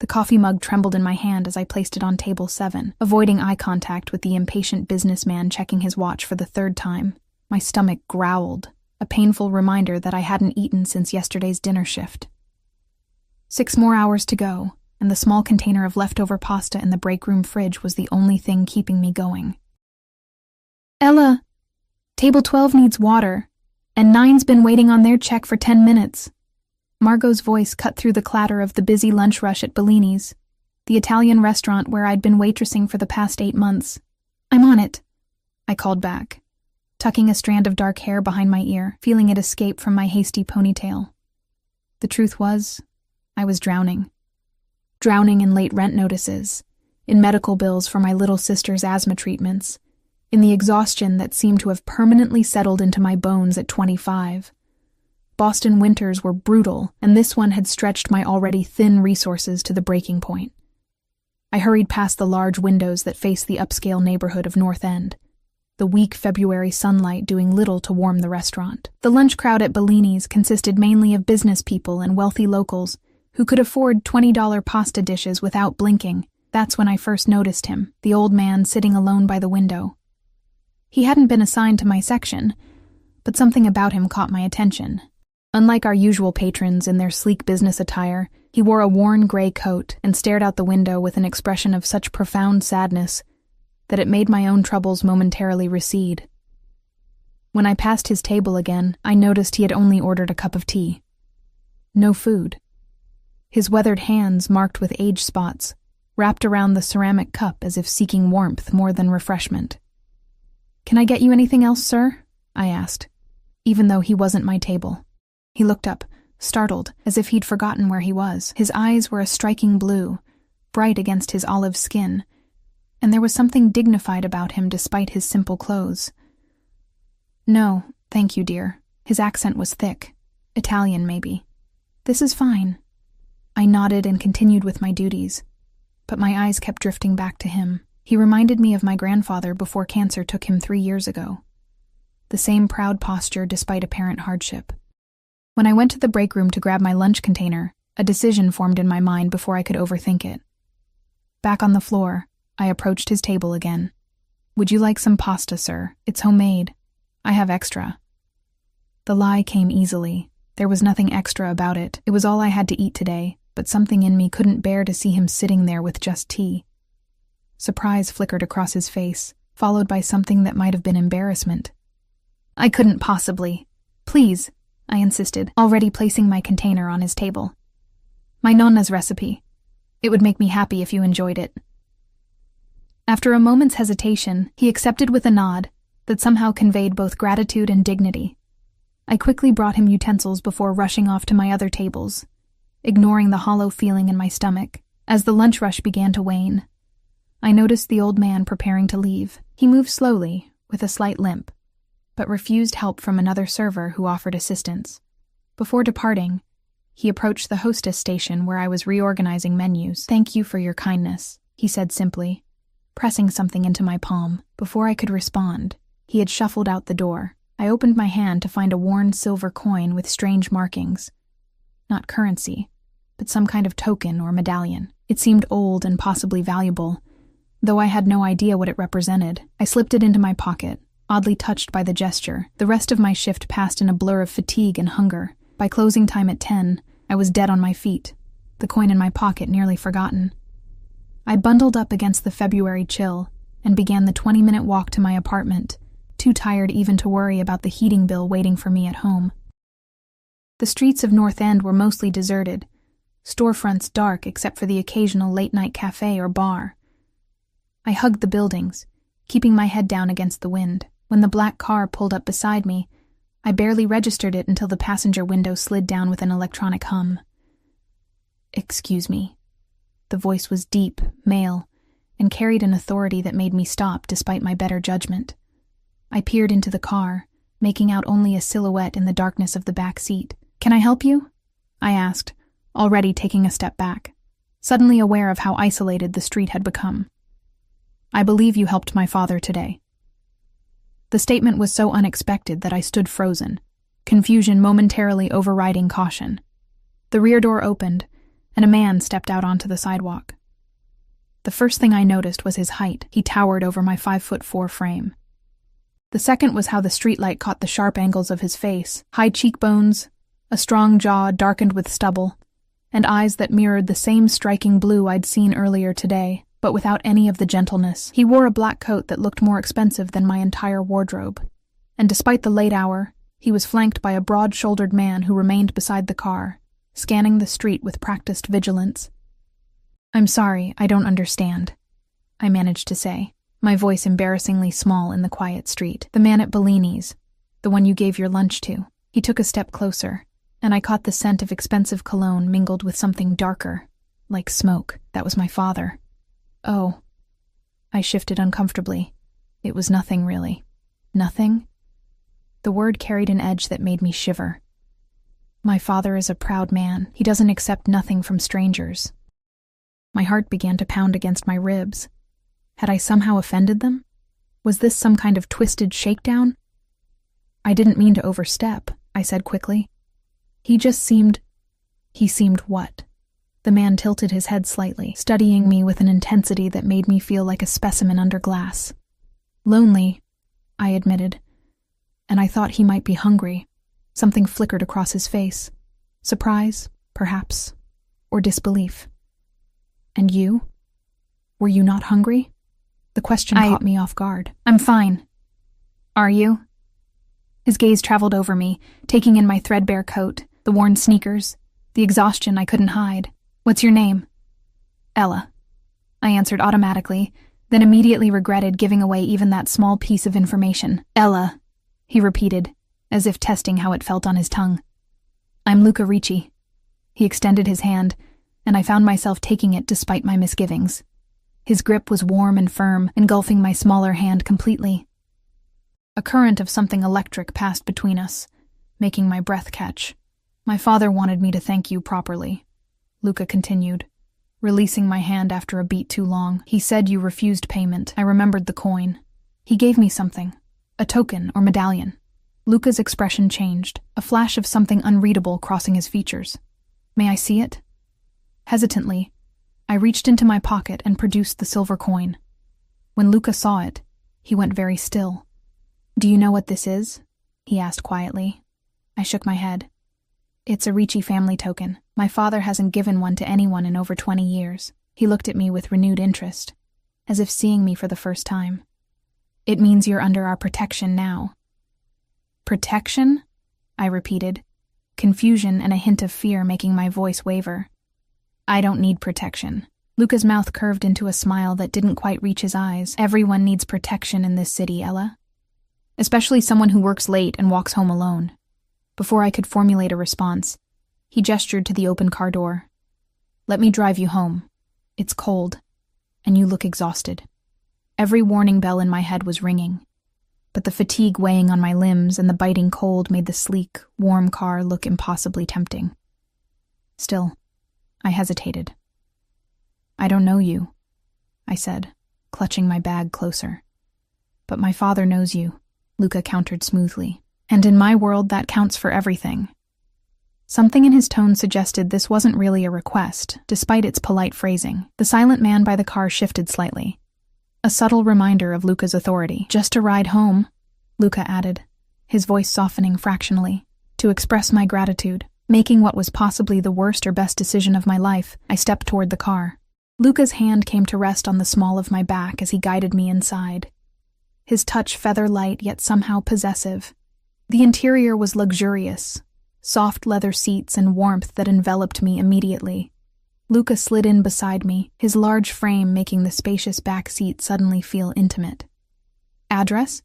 The coffee mug trembled in my hand as I placed it on table 7, avoiding eye contact with the impatient businessman checking his watch for the 3rd time. My stomach growled, a painful reminder that I hadn't eaten since yesterday's dinner shift. 6 more hours to go, and the small container of leftover pasta in the break room fridge was the only thing keeping me going. Ella, table 12 needs water, and 9's been waiting on their check for 10 minutes. Margot's voice cut through the clatter of the busy lunch rush at Bellini's, the Italian restaurant where I'd been waitressing for the past 8 months. I'm on it, I called back, tucking a strand of dark hair behind my ear, feeling it escape from my hasty ponytail. The truth was, I was drowning. Drowning in late rent notices, in medical bills for my little sister's asthma treatments, in the exhaustion that seemed to have permanently settled into my bones at 25. Boston winters were brutal, and this one had stretched my already thin resources to the breaking point. I hurried past the large windows that faced the upscale neighborhood of North End, the weak February sunlight doing little to warm the restaurant. The lunch crowd at Bellini's consisted mainly of business people and wealthy locals who could afford $20 pasta dishes without blinking. That's when I first noticed him, the old man sitting alone by the window. He hadn't been assigned to my section, but something about him caught my attention. Unlike our usual patrons in their sleek business attire, he wore a worn gray coat and stared out the window with an expression of such profound sadness that it made my own troubles momentarily recede. When I passed his table again, I noticed he had only ordered a cup of tea. No food. His weathered hands, marked with age spots, wrapped around the ceramic cup as if seeking warmth more than refreshment. "Can I get you anything else, sir?" I asked, even though he wasn't my table. He looked up, startled, as if he'd forgotten where he was. His eyes were a striking blue, bright against his olive skin, and there was something dignified about him despite his simple clothes. "No, thank you, dear." His accent was thick. Italian, maybe. "This is fine." I nodded and continued with my duties, but my eyes kept drifting back to him. He reminded me of my grandfather before cancer took him 3 years ago. The same proud posture despite apparent hardship. When I went to the break room to grab my lunch container, a decision formed in my mind before I could overthink it. Back on the floor, I approached his table again. "Would you like some pasta, sir? It's homemade. I have extra." The lie came easily. There was nothing extra about it. It was all I had to eat today, but something in me couldn't bear to see him sitting there with just tea. Surprise flickered across his face, followed by something that might have been embarrassment. "I couldn't possibly. Please," I insisted, already placing my container on his table. "My nonna's recipe. It would make me happy if you enjoyed it." After a moment's hesitation, he accepted with a nod that somehow conveyed both gratitude and dignity. I quickly brought him utensils before rushing off to my other tables, ignoring the hollow feeling in my stomach. As the lunch rush began to wane, I noticed the old man preparing to leave. He moved slowly, with a slight limp, but refused help from another server who offered assistance. Before departing, he approached the hostess station where I was reorganizing menus. "Thank you for your kindness," he said simply, pressing something into my palm. Before I could respond, he had shuffled out the door. I opened my hand to find a worn silver coin with strange markings. Not currency, but some kind of token or medallion. It seemed old and possibly valuable, though I had no idea what it represented. I slipped it into my pocket, oddly touched by the gesture. The rest of my shift passed in a blur of fatigue and hunger. By closing time at 10, I was dead on my feet, the coin in my pocket nearly forgotten. I bundled up against the February chill and began the 20-minute walk to my apartment, too tired even to worry about the heating bill waiting for me at home. The streets of North End were mostly deserted, storefronts dark except for the occasional late-night cafe or bar. I hugged the buildings, keeping my head down against the wind. When the black car pulled up beside me, I barely registered it until the passenger window slid down with an electronic hum. "Excuse me." The voice was deep, male, and carried an authority that made me stop despite my better judgment. I peered into the car, making out only a silhouette in the darkness of the back seat. "Can I help you?" I asked, already taking a step back, suddenly aware of how isolated the street had become. "I believe you helped my father today." The statement was so unexpected that I stood frozen, confusion momentarily overriding caution. The rear door opened, and a man stepped out onto the sidewalk. The first thing I noticed was his height. He towered over my 5'4" frame. The second was how the streetlight caught the sharp angles of his face, high cheekbones, a strong jaw darkened with stubble, and eyes that mirrored the same striking blue I'd seen earlier today, but without any of the gentleness. He wore a black coat that looked more expensive than my entire wardrobe, and despite the late hour, he was flanked by a broad-shouldered man who remained beside the car, scanning the street with practiced vigilance. "I'm sorry, I don't understand," I managed to say, my voice embarrassingly small in the quiet street. "The man at Bellini's, the one you gave your lunch to." He took a step closer, and I caught the scent of expensive cologne mingled with something darker, like smoke. That was my father. "Oh." I shifted uncomfortably. It was nothing, really. Nothing? The word carried an edge that made me shiver. My father is a proud man. He doesn't accept nothing from strangers. My heart began to pound against my ribs. Had I somehow offended them? Was this some kind of twisted shakedown? "I didn't mean to overstep," I said quickly. He seemed what? The man tilted his head slightly, studying me with an intensity that made me feel like a specimen under glass. "Lonely," I admitted, "and I thought he might be hungry." Something flickered across his face. Surprise, perhaps, or disbelief. "And you? Were you not hungry?" The question caught me off guard. "I'm fine. Are you?" His gaze traveled over me, taking in my threadbare coat, the worn sneakers, the exhaustion I couldn't hide. "What's your name?" "Ella," I answered automatically, then immediately regretted giving away even that small piece of information. "Ella," he repeated, as if testing how it felt on his tongue. "I'm Luca Ricci." He extended his hand, and I found myself taking it despite my misgivings. His grip was warm and firm, engulfing my smaller hand completely. A current of something electric passed between us, making my breath catch. "My father wanted me to thank you properly," Luca continued, releasing my hand after a beat too long. "He said you refused payment." I remembered the coin. "He gave me something, a token or medallion." Luca's expression changed, a flash of something unreadable crossing his features. "May I see it?" Hesitantly, I reached into my pocket and produced the silver coin. When Luca saw it, he went very still. "Do you know what this is?" he asked quietly. I shook my head. "It's a Ricci family token. My father hasn't given one to anyone in over 20 years. He looked at me with renewed interest, as if seeing me for the first time. "It means you're under our protection now." "Protection?" I repeated, confusion and a hint of fear making my voice waver. "I don't need protection." Luca's mouth curved into a smile that didn't quite reach his eyes. "Everyone needs protection in this city, Ella. Especially someone who works late and walks home alone." Before I could formulate a response, he gestured to the open car door. "Let me drive you home. It's cold, and you look exhausted." Every warning bell in my head was ringing, but the fatigue weighing on my limbs and the biting cold made the sleek, warm car look impossibly tempting. Still, I hesitated. "I don't know you," I said, clutching my bag closer. "But my father knows you," Luca countered smoothly. "And in my world, that counts for everything." Something in his tone suggested this wasn't really a request, despite its polite phrasing. The silent man by the car shifted slightly, a subtle reminder of Luca's authority. "Just a ride home," Luca added, his voice softening fractionally, "to express my gratitude." Making what was possibly the worst or best decision of my life, I stepped toward the car. Luca's hand came to rest on the small of my back as he guided me inside. His touch feather-light yet somehow possessive. The interior was luxurious, soft leather seats and warmth that enveloped me immediately. Luca slid in beside me, his large frame making the spacious back seat suddenly feel intimate. "Address?"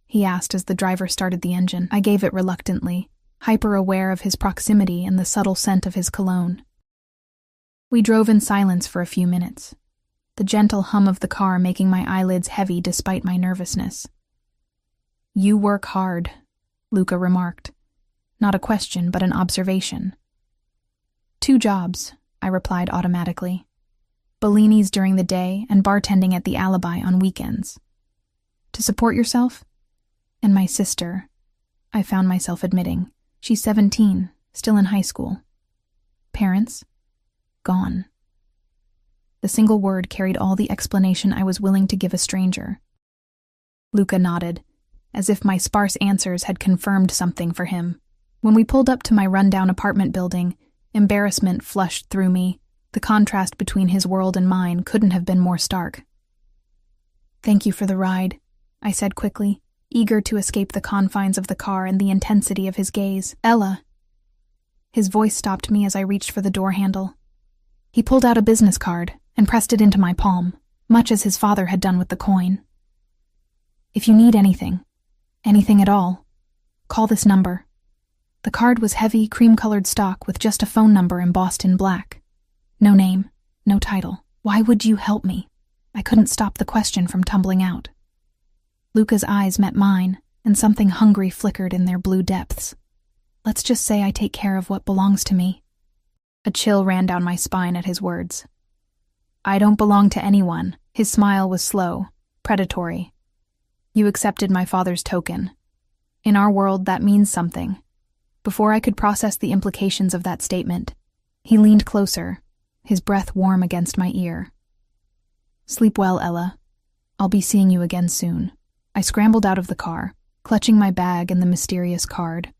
he asked as the driver started the engine. I gave it reluctantly, hyper-aware of his proximity and the subtle scent of his cologne. We drove in silence for a few minutes, the gentle hum of the car making my eyelids heavy despite my nervousness. "You work hard," Luca remarked. Not a question, but an observation. "2 jobs," I replied automatically. "Bellini's during the day and bartending at the Alibi on weekends." "To support yourself?" "And my sister," I found myself admitting. "She's 17, still in high school." "Parents?" Gone. The single word carried all the explanation I was willing to give a stranger. Luca nodded, as if my sparse answers had confirmed something for him. When we pulled up to my rundown apartment building, embarrassment flushed through me. The contrast between his world and mine couldn't have been more stark. "Thank you for the ride," I said quickly, eager to escape the confines of the car and the intensity of his gaze. "Ella." His voice stopped me as I reached for the door handle. He pulled out a business card and pressed it into my palm, much as his father had done with the coin. "If you need anything at all, call this number." The card was heavy, cream-colored stock with just a phone number embossed in black. No name, no title. Why would you help me? I couldn't stop the question from tumbling out. Luca's eyes met mine, and something hungry flickered in their blue depths. "Let's just say I take care of what belongs to me." A chill ran down my spine at his words. "I don't belong to anyone." His smile was slow, predatory. "You accepted my father's token. In our world, that means something." Before I could process the implications of that statement, he leaned closer, his breath warm against my ear. "Sleep well, Ella. I'll be seeing you again soon." I scrambled out of the car, clutching my bag and the mysterious card,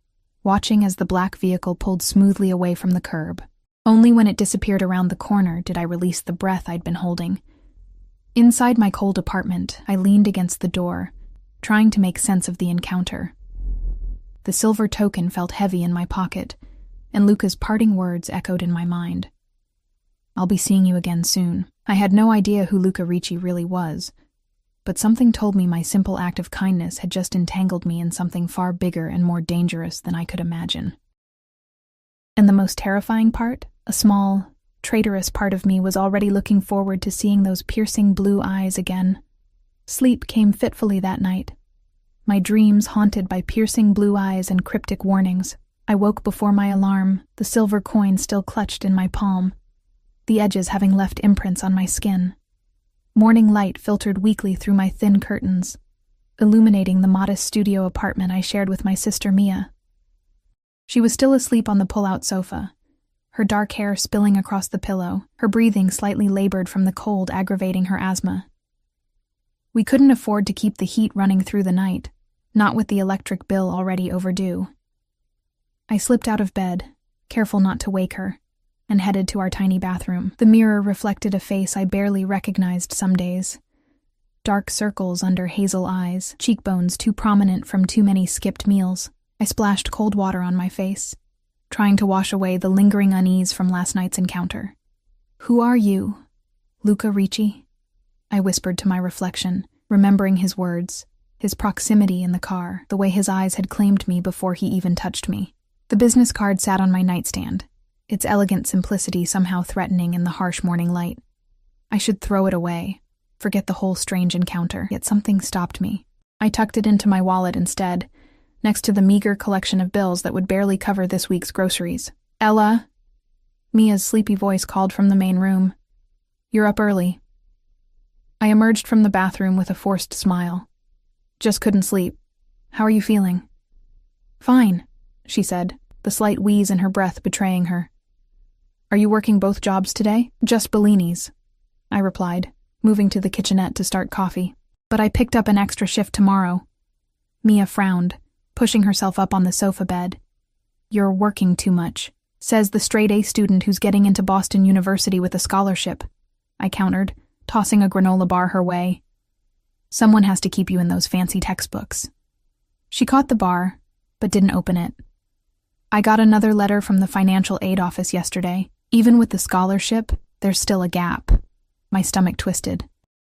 watching as the black vehicle pulled smoothly away from the curb. Only when it disappeared around the corner did I release the breath I'd been holding. Inside my cold apartment, I leaned against the door, trying to make sense of the encounter. The silver token felt heavy in my pocket, and Luca's parting words echoed in my mind. "I'll be seeing you again soon." I had no idea who Luca Ricci really was, but something told me my simple act of kindness had just entangled me in something far bigger and more dangerous than I could imagine. And the most terrifying part? A small, traitorous part of me was already looking forward to seeing those piercing blue eyes again. Sleep came fitfully that night, my dreams haunted by piercing blue eyes and cryptic warnings. I woke before my alarm, the silver coin still clutched in my palm, the edges having left imprints on my skin. Morning light filtered weakly through my thin curtains, illuminating the modest studio apartment I shared with my sister Mia. She was still asleep on the pull-out sofa, her dark hair spilling across the pillow, her breathing slightly labored from the cold aggravating her asthma. We couldn't afford to keep the heat running through the night, not with the electric bill already overdue. I slipped out of bed, careful not to wake her, and headed to our tiny bathroom. The mirror reflected a face I barely recognized some days. Dark circles under hazel eyes, cheekbones too prominent from too many skipped meals. I splashed cold water on my face, trying to wash away the lingering unease from last night's encounter. "Who are you, Luca Ricci?" I whispered to my reflection, remembering his words, his proximity in the car, the way his eyes had claimed me before he even touched me. The business card sat on my nightstand, its elegant simplicity somehow threatening in the harsh morning light. I should throw it away, forget the whole strange encounter, yet something stopped me. I tucked it into my wallet instead, next to the meager collection of bills that would barely cover this week's groceries. "Ella," Mia's sleepy voice called from the main room. "You're up early." I emerged from the bathroom with a forced smile. "Just couldn't sleep. How are you feeling?" "Fine," she said, the slight wheeze in her breath betraying her. "Are you working both jobs today?" "Just Bellini's," I replied, moving to the kitchenette to start coffee. "But I picked up an extra shift tomorrow." Mia frowned, pushing herself up on the sofa bed. "You're working too much," says the straight-A student who's getting into Boston University with a scholarship, I countered, tossing a granola bar her way. "Someone has to keep you in those fancy textbooks." She caught the bar, but didn't open it. "I got another letter from the financial aid office yesterday. Even with the scholarship, there's still a gap." My stomach twisted.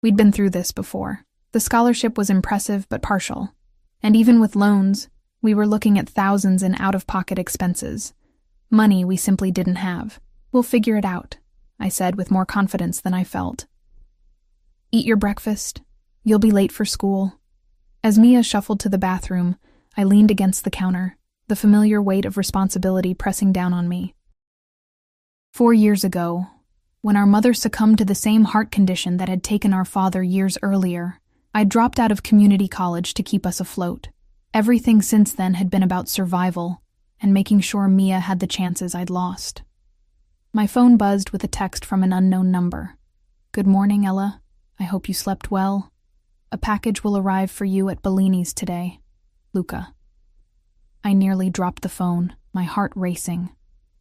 We'd been through this before. The scholarship was impressive but partial. And even with loans, we were looking at thousands in out-of-pocket expenses. Money we simply didn't have. "We'll figure it out," I said with more confidence than I felt. "Eat your breakfast. You'll be late for school." As Mia shuffled to the bathroom, I leaned against the counter, the familiar weight of responsibility pressing down on me. 4 years ago, when our mother succumbed to the same heart condition that had taken our father years earlier, I dropped out of community college to keep us afloat. Everything since then had been about survival and making sure Mia had the chances I'd lost. My phone buzzed with a text from an unknown number. "Good morning, Ella. I hope you slept well. A package will arrive for you at Bellini's today. Luca." I nearly dropped the phone, my heart racing.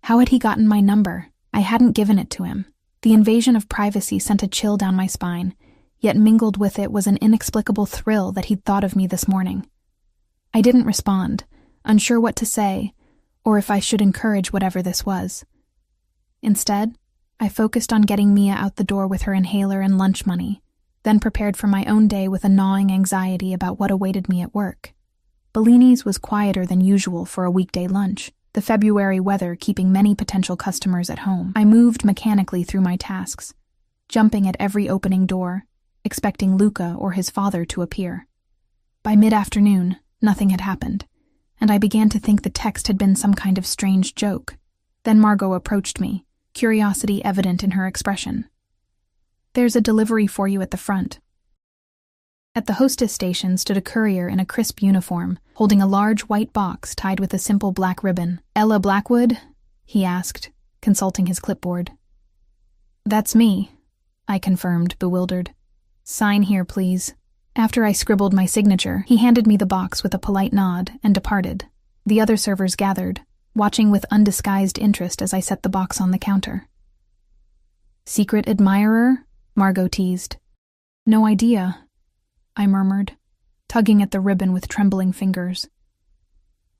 How had he gotten my number? I hadn't given it to him. The invasion of privacy sent a chill down my spine, yet mingled with it was an inexplicable thrill that he'd thought of me this morning. I didn't respond, unsure what to say, or if I should encourage whatever this was. Instead, I focused on getting Mia out the door with her inhaler and lunch money, then prepared for my own day with a gnawing anxiety about what awaited me at work. Bellini's was quieter than usual for a weekday lunch, the February weather keeping many potential customers at home. I moved mechanically through my tasks, jumping at every opening door, expecting Luca or his father to appear. By mid-afternoon, nothing had happened, and I began to think the text had been some kind of strange joke. Then Margot approached me, curiosity evident in her expression. "There's a delivery for you at the front." At the hostess station stood a courier in a crisp uniform, holding a large white box tied with a simple black ribbon. "Ella Blackwood?" he asked, consulting his clipboard. "That's me," I confirmed, bewildered. "Sign here, please." After I scribbled my signature, he handed me the box with a polite nod and departed. The other servers gathered, watching with undisguised interest as I set the box on the counter. "Secret admirer?" Margot teased. "No idea," I murmured, tugging at the ribbon with trembling fingers.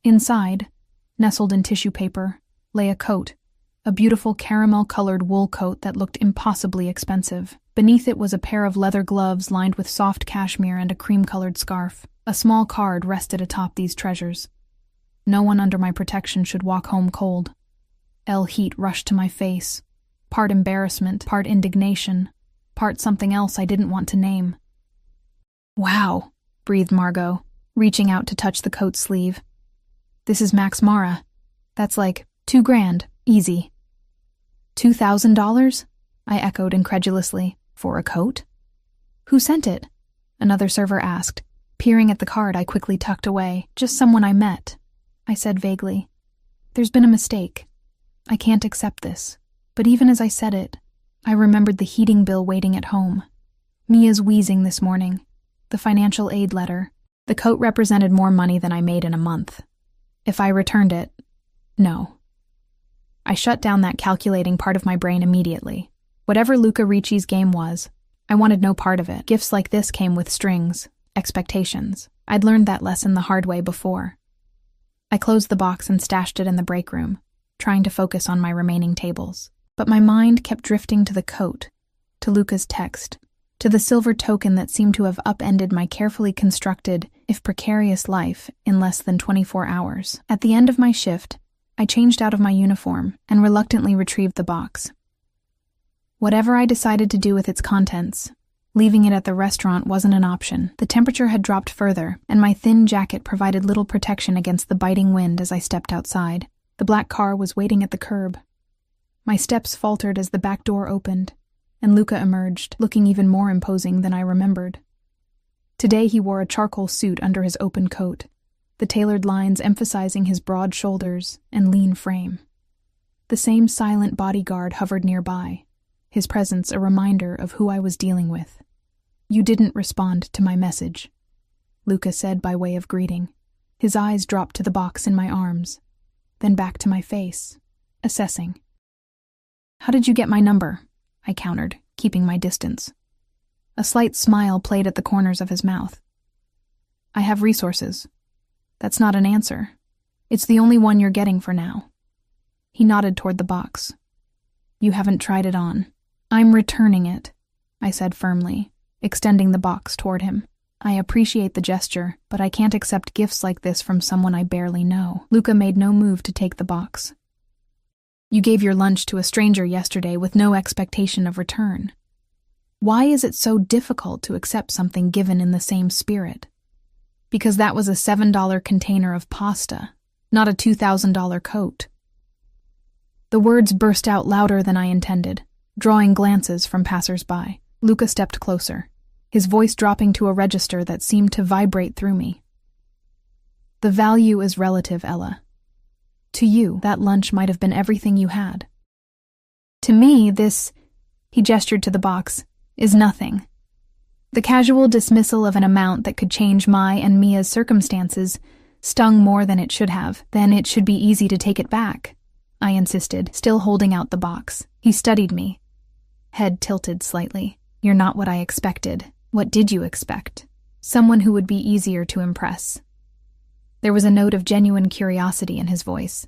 Inside, nestled in tissue paper, lay a coat, a beautiful caramel-colored wool coat that looked impossibly expensive. Beneath it was a pair of leather gloves lined with soft cashmere and a cream-colored scarf. A small card rested atop these treasures. No one under my protection should walk home cold. Heat rushed to my face, part embarrassment, part indignation, part something else I didn't want to name. "Wow," breathed Margot, reaching out to touch the coat sleeve. "This is Max Mara. That's like $2,000, easy." $2,000? I echoed incredulously. "For a coat?" "Who sent it?" another server asked, peering at the card I quickly tucked away. "Just someone I met," I said vaguely. "There's been a mistake. I can't accept this." But even as I said it, I remembered the heating bill waiting at home. Mia's wheezing this morning. The financial aid letter. The coat represented more money than I made in a month. If I returned it, no. I shut down that calculating part of my brain immediately. Whatever Luca Ricci's game was, I wanted no part of it. Gifts like this came with strings, expectations. I'd learned that lesson the hard way before. I closed the box and stashed it in the break room, trying to focus on my remaining tables. But my mind kept drifting to the coat, to Luca's text, to the silver token that seemed to have upended my carefully constructed, if precarious life in less than 24 hours. At the end of my shift, I changed out of my uniform and reluctantly retrieved the box. Whatever I decided to do with its contents, leaving it at the restaurant wasn't an option. The temperature had dropped further, and my thin jacket provided little protection against the biting wind as I stepped outside. The black car was waiting at the curb. My steps faltered as the back door opened, and Luca emerged, looking even more imposing than I remembered. Today he wore a charcoal suit under his open coat, the tailored lines emphasizing his broad shoulders and lean frame. The same silent bodyguard hovered nearby, his presence a reminder of who I was dealing with. "You didn't respond to my message," Luca said by way of greeting. His eyes dropped to the box in my arms, then back to my face, assessing. "How did you get my number?" I countered, keeping my distance. A slight smile played at the corners of his mouth. "I have resources." "That's not an answer. It's the only one you're getting for now." He nodded toward the box. "You haven't tried it on." "I'm returning it," I said firmly, extending the box toward him. "I appreciate the gesture, but I can't accept gifts like this from someone I barely know." Luca made no move to take the box. "You gave your lunch to a stranger yesterday with no expectation of return. Why is it so difficult to accept something given in the same spirit?" "Because that was a $7 container of pasta, not a $2,000 coat." The words burst out louder than I intended, drawing glances from passers-by. Luca stepped closer, his voice dropping to a register that seemed to vibrate through me. "The value is relative, Ella. To you, that lunch might have been everything you had. To me, this, he gestured to the box, is nothing. The casual dismissal of an amount that could change my and Mia's circumstances stung more than it should have. Then it should be easy to take it back, I insisted, still holding out the box. He studied me, head tilted slightly. You're not what I expected. What did you expect? Someone who would be easier to impress. There was a note of genuine curiosity in his voice.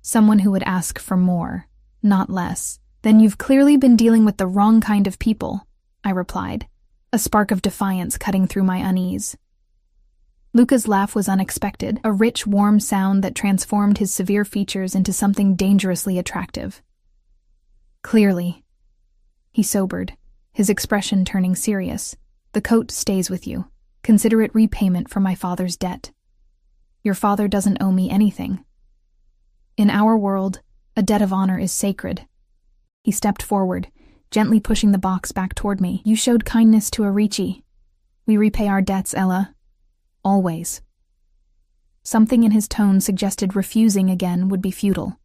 Someone who would ask for more, not less. Then you've clearly been dealing with the wrong kind of people, I replied, a spark of defiance cutting through my unease. Luca's laugh was unexpected, a rich, warm sound that transformed his severe features into something dangerously attractive. Clearly. He sobered, his expression turning serious. The coat stays with you. Consider it repayment for my father's debt. Your father doesn't owe me anything. In our world, a debt of honor is sacred. He stepped forward, gently pushing the box back toward me. You showed kindness to Arichi. We repay our debts, Ella. Always. Something in his tone suggested refusing again would be futile.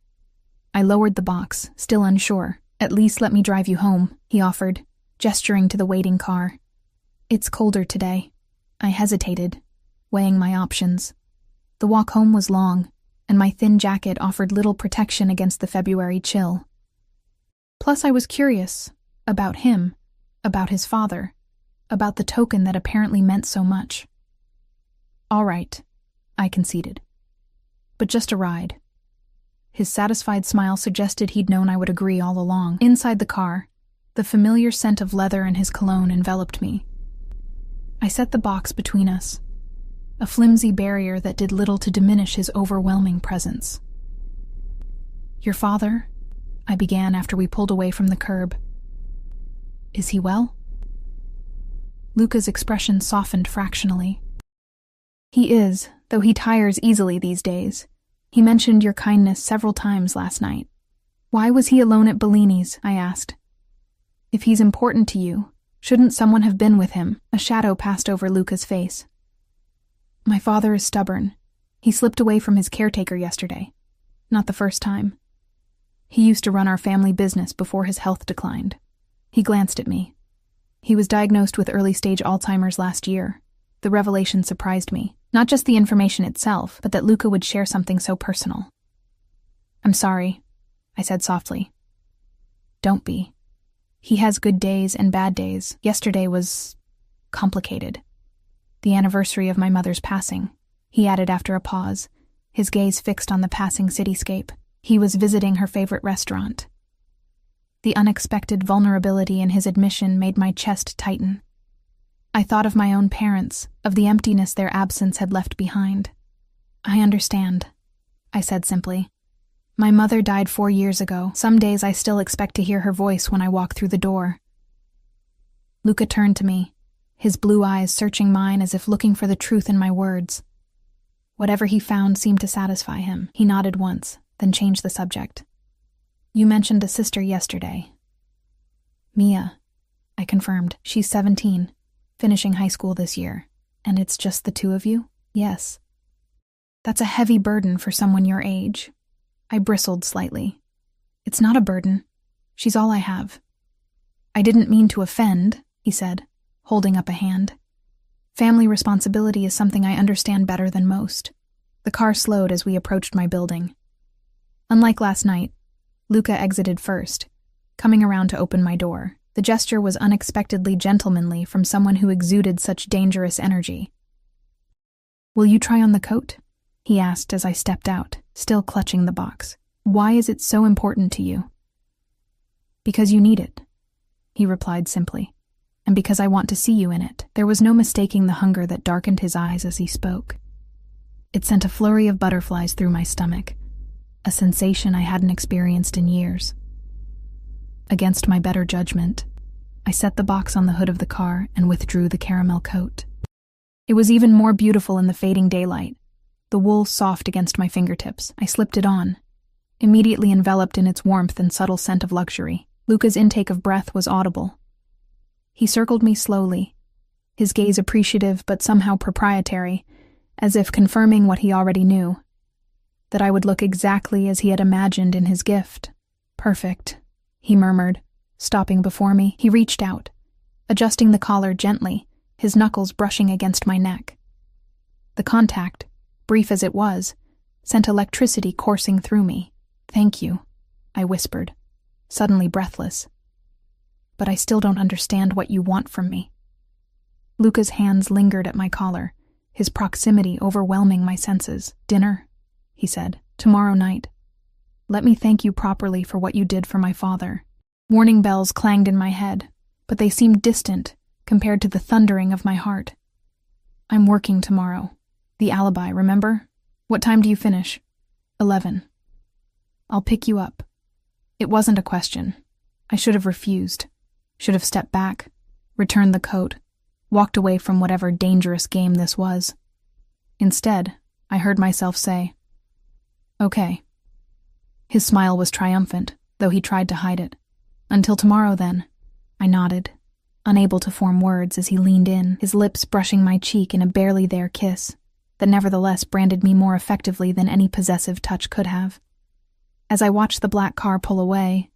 I lowered the box, still unsure. At least let me drive you home, he offered, gesturing to the waiting car. It's colder today. I hesitated, weighing my options. The walk home was long, and my thin jacket offered little protection against the February chill. Plus, I was curious about him, about his father, about the token that apparently meant so much. All right, I conceded. But just a ride. His satisfied smile suggested he'd known I would agree all along. Inside the car, the familiar scent of leather and his cologne enveloped me. I set the box between us, a flimsy barrier that did little to diminish his overwhelming presence. Your father, I began after we pulled away from the curb. Is he well? Luca's expression softened fractionally. He is, though he tires easily these days. He mentioned your kindness several times last night. Why was he alone at Bellini's? I asked. If he's important to you, shouldn't someone have been with him? A shadow passed over Luca's face. My father is stubborn. He slipped away from his caretaker yesterday. Not the first time. He used to run our family business before his health declined. He glanced at me. He was diagnosed with early-stage Alzheimer's last year. The revelation surprised me. Not just the information itself, but that Luca would share something so personal. I'm sorry, I said softly. Don't be. He has good days and bad days. Yesterday was complicated. The anniversary of my mother's passing, he added after a pause, his gaze fixed on the passing cityscape. He was visiting her favorite restaurant. The unexpected vulnerability in his admission made my chest tighten. I thought of my own parents, of the emptiness their absence had left behind. I understand, I said simply. My mother died 4 years ago. Some days I still expect to hear her voice when I walk through the door. Luca turned to me, his blue eyes searching mine as if looking for the truth in my words. Whatever he found seemed to satisfy him. He nodded once, then changed the subject. You mentioned a sister yesterday. Mia, I confirmed. She's 17. Finishing high school this year. And it's just the two of you? Yes. That's a heavy burden for someone your age. I bristled slightly. It's not a burden. She's all I have. I didn't mean to offend, he said, holding up a hand. Family responsibility is something I understand better than most. The car slowed as we approached my building. Unlike last night, Luca exited first, coming around to open my door. The gesture was unexpectedly gentlemanly from someone who exuded such dangerous energy. Will you try on the coat? He asked as I stepped out, still clutching the box. Why is it so important to you? Because you need it, he replied simply, and because I want to see you in it. There was no mistaking the hunger that darkened his eyes as he spoke. It sent a flurry of butterflies through my stomach, a sensation I hadn't experienced in years. Against my better judgment, I set the box on the hood of the car and withdrew the caramel coat. It was even more beautiful in the fading daylight, the wool soft against my fingertips. I slipped it on, immediately enveloped in its warmth and subtle scent of luxury. Luca's intake of breath was audible. He circled me slowly, his gaze appreciative but somehow proprietary, as if confirming what he already knew, that I would look exactly as he had imagined in his gift. Perfect, he murmured, stopping before me. He reached out, adjusting the collar gently, his knuckles brushing against my neck. The contact, brief as it was, sent electricity coursing through me. "Thank you," I whispered, suddenly breathless. "But I still don't understand what you want from me." Luca's hands lingered at my collar, his proximity overwhelming my senses. "Dinner," he said, "tomorrow night. Let me thank you properly for what you did for my father." Warning bells clanged in my head, but they seemed distant compared to the thundering of my heart. "I'm working tomorrow. The alibi, remember? What time do you finish?" 11. "I'll pick you up." It wasn't a question. I should have refused, should have stepped back, returned the coat, walked away from whatever dangerous game this was. Instead, I heard myself say, "Okay." His smile was triumphant, though he tried to hide it. "Until tomorrow, then." I nodded, unable to form words as he leaned in, his lips brushing my cheek in a barely there kiss that nevertheless branded me more effectively than any possessive touch could have. As I watched the black car pull away,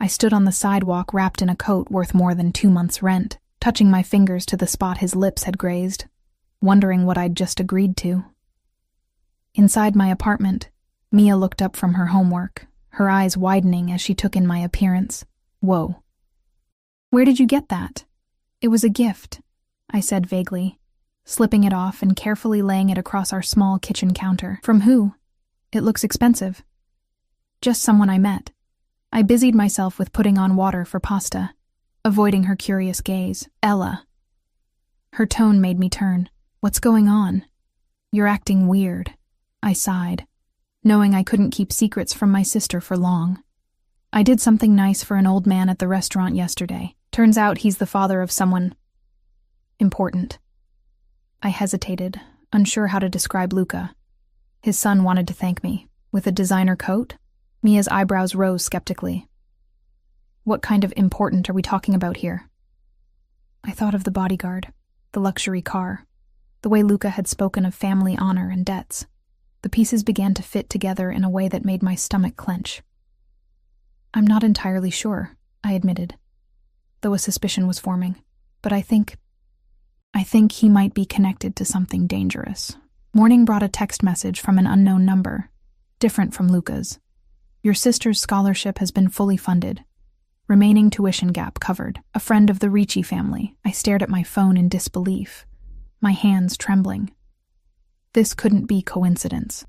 I stood on the sidewalk wrapped in a coat worth more than 2 months' rent, touching my fingers to the spot his lips had grazed, wondering what I'd just agreed to. Inside my apartment, Mia looked up from her homework, her eyes widening as she took in my appearance. "Whoa. Where did you get that?" "It was a gift," I said vaguely, slipping it off and carefully laying it across our small kitchen counter. "From who? It looks expensive." "Just someone I met." I busied myself with putting on water for pasta, avoiding her curious gaze. "Ella." Her tone made me turn. "What's going on?" "You're acting weird," I sighed, knowing I couldn't keep secrets from my sister for long. "I did something nice for an old man at the restaurant yesterday. Turns out he's the father of someone important." I hesitated, unsure how to describe Luca. His son wanted to thank me. With a designer coat? Mia's eyebrows rose skeptically. "What kind of important are we talking about here?" I thought of the bodyguard, the luxury car, the way Luca had spoken of family honor and debts. The pieces began to fit together in a way that made my stomach clench. "I'm not entirely sure," I admitted, though a suspicion was forming. "But I think he might be connected to something dangerous." Morning brought a text message from an unknown number, different from Luca's. "Your sister's scholarship has been fully funded. Remaining tuition gap covered. A friend of the Ricci family." I stared at my phone in disbelief, my hands trembling. This couldn't be coincidence.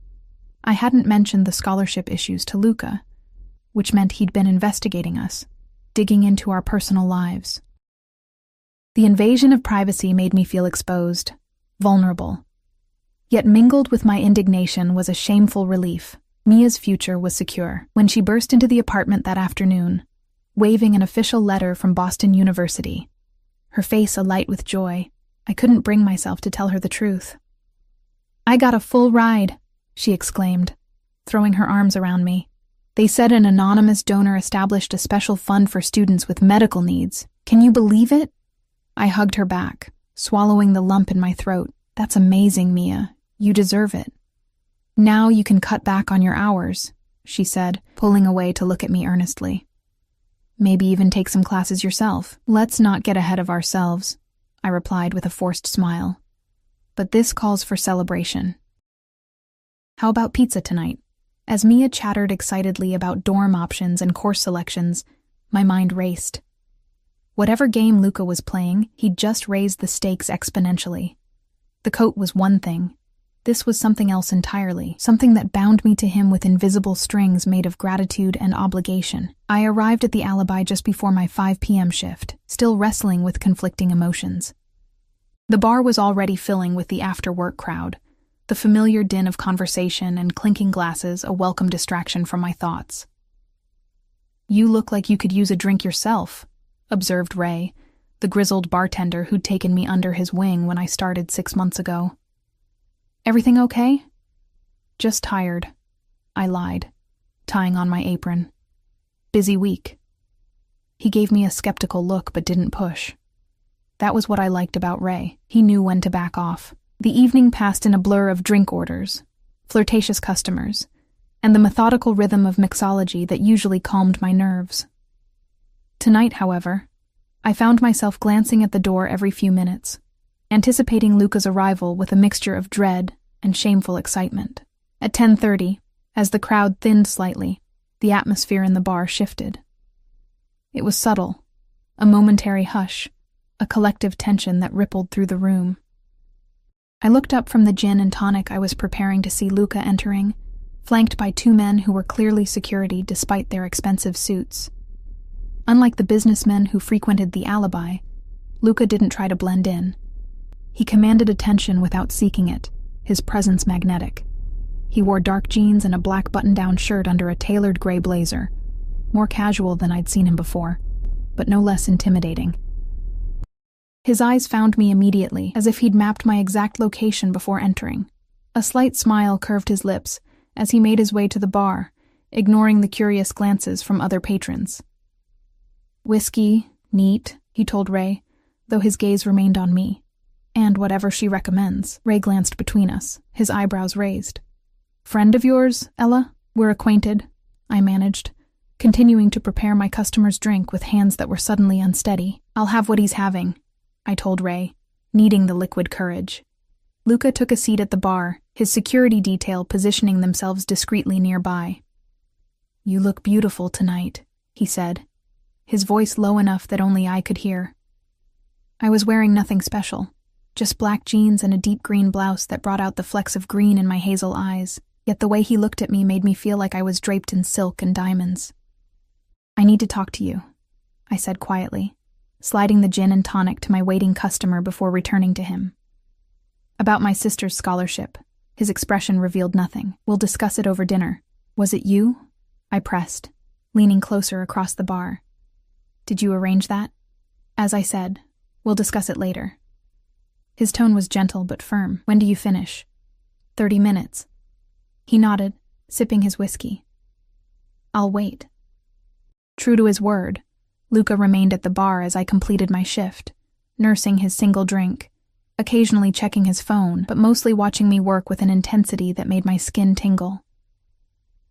I hadn't mentioned the scholarship issues to Luca, which meant he'd been investigating us, digging into our personal lives. The invasion of privacy made me feel exposed, vulnerable. Yet mingled with my indignation was a shameful relief. Mia's future was secure. When she burst into the apartment that afternoon, waving an official letter from Boston University, her face alight with joy, I couldn't bring myself to tell her the truth. "I got a full ride," she exclaimed, throwing her arms around me. "They said an anonymous donor established a special fund for students with medical needs. Can you believe it?" I hugged her back, swallowing the lump in my throat. "That's amazing, Mia. You deserve it." "Now you can cut back on your hours," she said, pulling away to look at me earnestly. "Maybe even take some classes yourself." "Let's not get ahead of ourselves," I replied with a forced smile. "But this calls for celebration. How about pizza tonight?" As Mia chattered excitedly about dorm options and course selections, my mind raced. Whatever game Luca was playing, he'd just raised the stakes exponentially. The coat was one thing. This was something else entirely, something that bound me to him with invisible strings made of gratitude and obligation. I arrived at the alibi just before my 5 p.m. shift, still wrestling with conflicting emotions. The bar was already filling with the after-work crowd, the familiar din of conversation and clinking glasses a welcome distraction from my thoughts. "You look like you could use a drink yourself," observed Ray, the grizzled bartender who'd taken me under his wing when I started 6 months ago. "Everything okay?" "Just tired," I lied, tying on my apron. "Busy week." He gave me a skeptical look but didn't push. That was what I liked about Ray. He knew when to back off. The evening passed in a blur of drink orders, flirtatious customers, and the methodical rhythm of mixology that usually calmed my nerves. Tonight, however, I found myself glancing at the door every few minutes, anticipating Luca's arrival with a mixture of dread and shameful excitement. At 10:30, as the crowd thinned slightly, the atmosphere in the bar shifted. It was subtle, a momentary hush, a collective tension that rippled through the room. I looked up from the gin and tonic I was preparing to see Luca entering, flanked by two men who were clearly security despite their expensive suits. Unlike the businessmen who frequented the alibi, Luca didn't try to blend in. He commanded attention without seeking it, his presence magnetic. He wore dark jeans and a black button-down shirt under a tailored gray blazer, more casual than I'd seen him before, but no less intimidating. His eyes found me immediately, as if he'd mapped my exact location before entering. A slight smile curved his lips as he made his way to the bar, ignoring the curious glances from other patrons. "Whiskey, neat," he told Ray, though his gaze remained on me. "And whatever she recommends." Ray glanced between us, his eyebrows raised. "Friend of yours, Ella? We're acquainted," I managed, continuing to prepare my customer's drink with hands that were suddenly unsteady. "I'll have what he's having," I told Ray, needing the liquid courage. Luca took a seat at the bar, his security detail positioning themselves discreetly nearby. "You look beautiful tonight," he said, his voice low enough that only I could hear. I was wearing nothing special, just black jeans and a deep green blouse that brought out the flecks of green in my hazel eyes, yet the way he looked at me made me feel like I was draped in silk and diamonds. "I need to talk to you," I said quietly, sliding the gin and tonic to my waiting customer before returning to him. "About my sister's scholarship." His expression revealed nothing. "We'll discuss it over dinner." "Was it you?" I pressed, leaning closer across the bar. "Did you arrange that?" "As I said, we'll discuss it later." His tone was gentle but firm. "When do you finish?" 30 minutes. He nodded, sipping his whiskey. "I'll wait." True to his word, Luca remained at the bar as I completed my shift, nursing his single drink, occasionally checking his phone, but mostly watching me work with an intensity that made my skin tingle.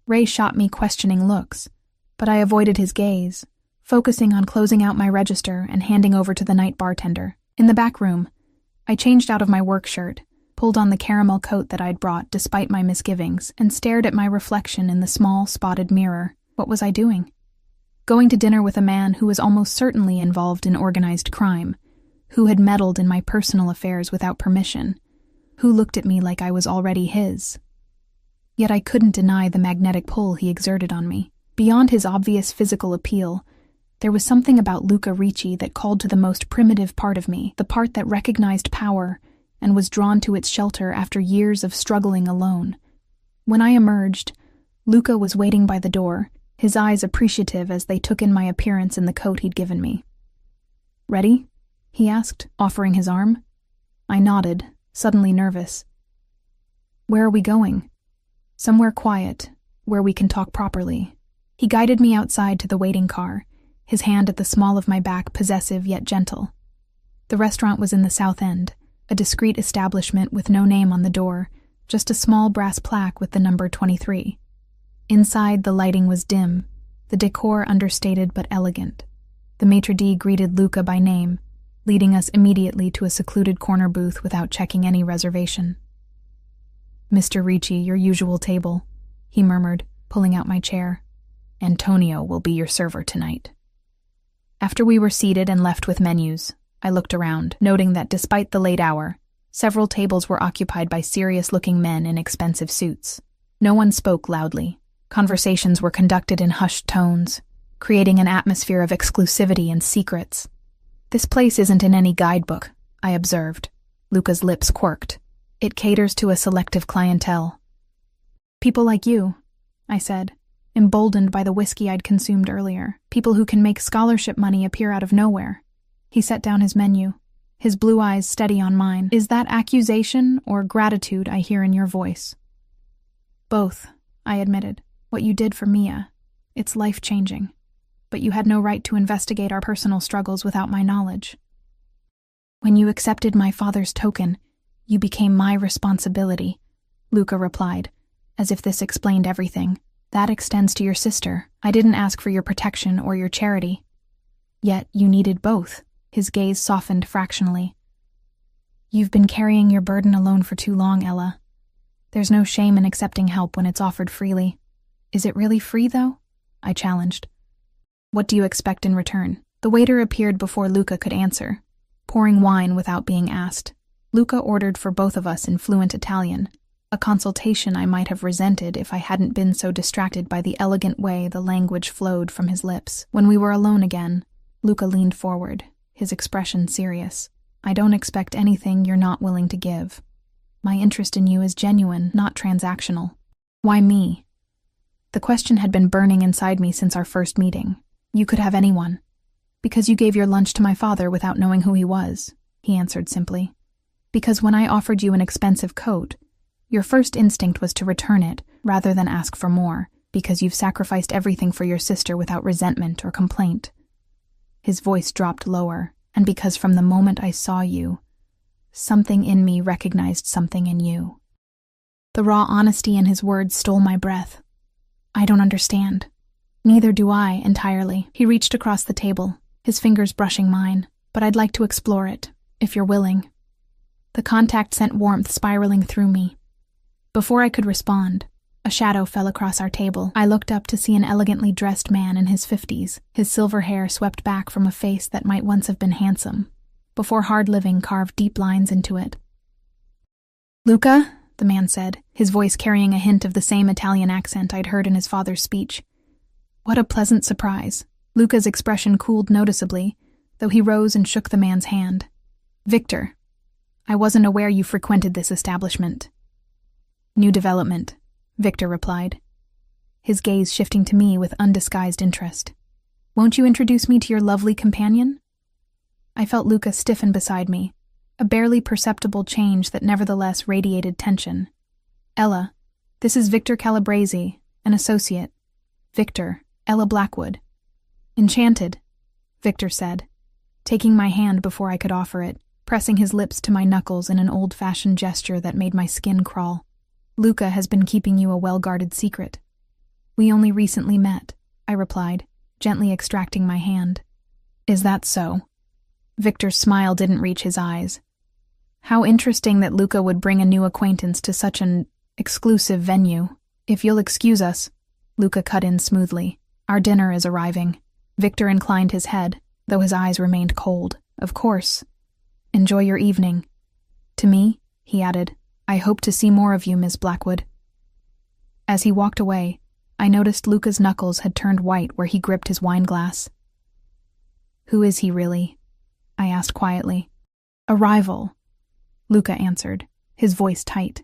Ray shot me questioning looks, but I avoided his gaze, focusing on closing out my register and handing over to the night bartender. In the back room, I changed out of my work shirt, pulled on the caramel coat that I'd brought despite my misgivings, and stared at my reflection in the small, spotted mirror. What was I doing? Going to dinner with a man who was almost certainly involved in organized crime, who had meddled in my personal affairs without permission, who looked at me like I was already his. Yet I couldn't deny the magnetic pull he exerted on me. Beyond his obvious physical appeal, there was something about Luca Ricci that called to the most primitive part of me, the part that recognized power and was drawn to its shelter after years of struggling alone. When I emerged, Luca was waiting by the door, his eyes appreciative as they took in my appearance in the coat he'd given me. "Ready?" he asked, offering his arm. I nodded, suddenly nervous. "Where are we going?" "Somewhere quiet, where we can talk properly." He guided me outside to the waiting car, his hand at the small of my back possessive yet gentle. The restaurant was in the South End, a discreet establishment with no name on the door, just a small brass plaque with the number 23. Inside, the lighting was dim, the decor understated but elegant. The maitre d' greeted Luca by name, leading us immediately to a secluded corner booth without checking any reservation. "Mr. Ricci, your usual table," he murmured, pulling out my chair. "Antonio will be your server tonight." After we were seated and left with menus, I looked around, noting that despite the late hour, several tables were occupied by serious-looking men in expensive suits. No one spoke loudly. Conversations were conducted in hushed tones, creating an atmosphere of exclusivity and secrets. "This place isn't in any guidebook," I observed. Luca's lips quirked. "It caters to a selective clientele." "People like you," I said, emboldened by the whiskey I'd consumed earlier. "People who can make scholarship money appear out of nowhere." He set down his menu, his blue eyes steady on mine. "Is that accusation or gratitude I hear in your voice?" "Both," I admitted. "What you did for Mia, it's life-changing. But you had no right to investigate our personal struggles without my knowledge. When you accepted my father's token, you became my responsibility," Luca replied, as if this explained everything. "That extends to your sister. I didn't ask for your protection or your charity." Yet you needed both. His gaze softened fractionally. You've been carrying your burden alone for too long, Ella. There's no shame in accepting help when it's offered freely. Is it really free, though? I challenged. What do you expect in return? The waiter appeared before Luca could answer, pouring wine without being asked. Luca ordered for both of us in fluent Italian, a consultation I might have resented if I hadn't been so distracted by the elegant way the language flowed from his lips. When we were alone again, Luca leaned forward, his expression serious. I don't expect anything you're not willing to give. My interest in you is genuine, not transactional. Why me? The question had been burning inside me since our first meeting. You could have anyone. Because you gave your lunch to my father without knowing who he was, he answered simply. Because when I offered you an expensive coat, your first instinct was to return it rather than ask for more, because you've sacrificed everything for your sister without resentment or complaint. His voice dropped lower, and because from the moment I saw you, something in me recognized something in you. The raw honesty in his words stole my breath. I don't understand. Neither do I, entirely. He reached across the table, his fingers brushing mine, but I'd like to explore it, if you're willing. The contact sent warmth spiraling through me. Before I could respond, a shadow fell across our table. I looked up to see an elegantly dressed man in his 50s, his silver hair swept back from a face that might once have been handsome, before hard living carved deep lines into it. Luca, the man said, his voice carrying a hint of the same Italian accent I'd heard in his father's speech. What a pleasant surprise. Luca's expression cooled noticeably, though he rose and shook the man's hand. Victor, I wasn't aware you frequented this establishment. New development, Victor replied, his gaze shifting to me with undisguised interest. Won't you introduce me to your lovely companion? I felt Luca stiffen beside me, a barely perceptible change that nevertheless radiated tension. Ella, this is Victor Calabrese, an associate. Victor, Ella Blackwood. Enchanted, Victor said, taking my hand before I could offer it, pressing his lips to my knuckles in an old-fashioned gesture that made my skin crawl. Luca has been keeping you a well-guarded secret. We only recently met, I replied, gently extracting my hand. Is that so? Victor's smile didn't reach his eyes. How interesting that Luca would bring a new acquaintance to such an exclusive venue. If you'll excuse us, Luca cut in smoothly. Our dinner is arriving. Victor inclined his head, though his eyes remained cold. Of course. Enjoy your evening. To me, he added, I hope to see more of you, Miss Blackwood. As he walked away, I noticed Luca's knuckles had turned white where he gripped his wine glass. Who is he really? I asked quietly. A rival, Luca answered, his voice tight.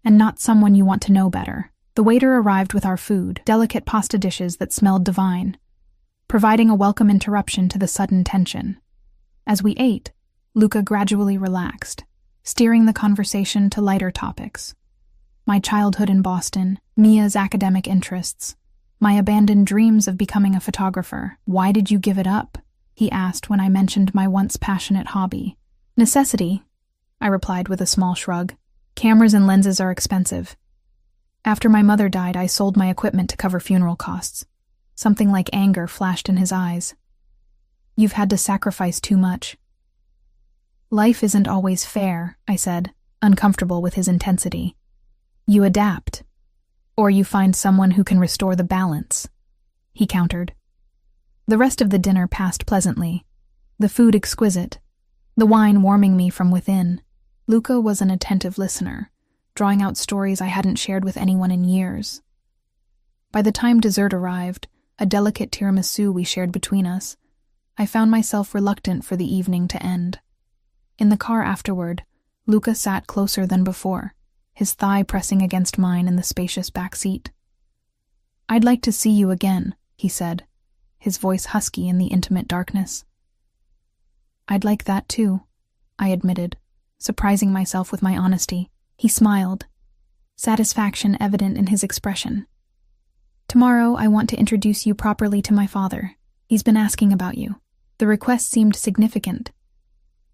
And not someone you want to know better. The waiter arrived with our food, delicate pasta dishes that smelled divine, providing a welcome interruption to the sudden tension. As we ate, Luca gradually relaxed, steering the conversation to lighter topics. My childhood in Boston, Mia's academic interests, my abandoned dreams of becoming a photographer. Why did you give it up? He asked when I mentioned my once passionate hobby. Necessity, I replied with a small shrug. Cameras and lenses are expensive. After my mother died, I sold my equipment to cover funeral costs. Something like anger flashed in his eyes. You've had to sacrifice too much. Life isn't always fair, I said, uncomfortable with his intensity. You adapt. Or you find someone who can restore the balance, he countered. The rest of the dinner passed pleasantly, the food exquisite, the wine warming me from within. Luca was an attentive listener, drawing out stories I hadn't shared with anyone in years. By the time dessert arrived, a delicate tiramisu we shared between us, I found myself reluctant for the evening to end. In the car afterward, Luca sat closer than before, his thigh pressing against mine in the spacious back seat. I'd like to see you again, he said, his voice husky in the intimate darkness. I'd like that too, I admitted, surprising myself with my honesty. He smiled, satisfaction evident in his expression. Tomorrow I want to introduce you properly to my father. He's been asking about you. The request seemed significant,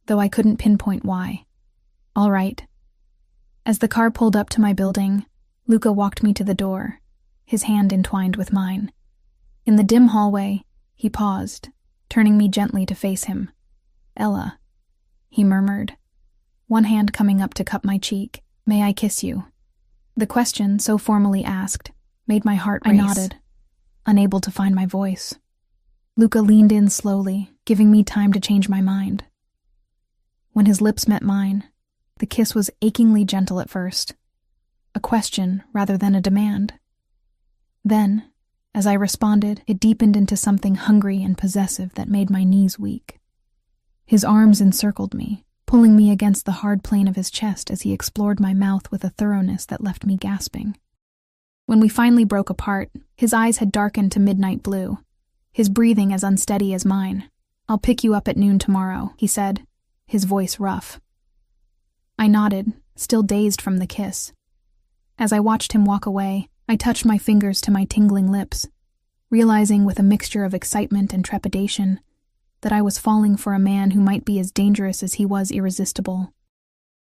though I couldn't pinpoint why. All right. As the car pulled up to my building, Luca walked me to the door, his hand entwined with mine. In the dim hallway, he paused, turning me gently to face him. "Ella," he murmured, one hand coming up to cup my cheek. "May I kiss you?" The question, so formally asked, made my heart race. I nodded, unable to find my voice. Luca leaned in slowly, giving me time to change my mind. When his lips met mine, the kiss was achingly gentle at first, a question rather than a demand. Then, as I responded, it deepened into something hungry and possessive that made my knees weak. His arms encircled me, pulling me against the hard plane of his chest as he explored my mouth with a thoroughness that left me gasping. When we finally broke apart, his eyes had darkened to midnight blue, his breathing as unsteady as mine. "I'll pick you up at noon tomorrow," he said, his voice rough. I nodded, still dazed from the kiss. As I watched him walk away, I touched my fingers to my tingling lips, realizing with a mixture of excitement and trepidation that I was falling for a man who might be as dangerous as he was irresistible.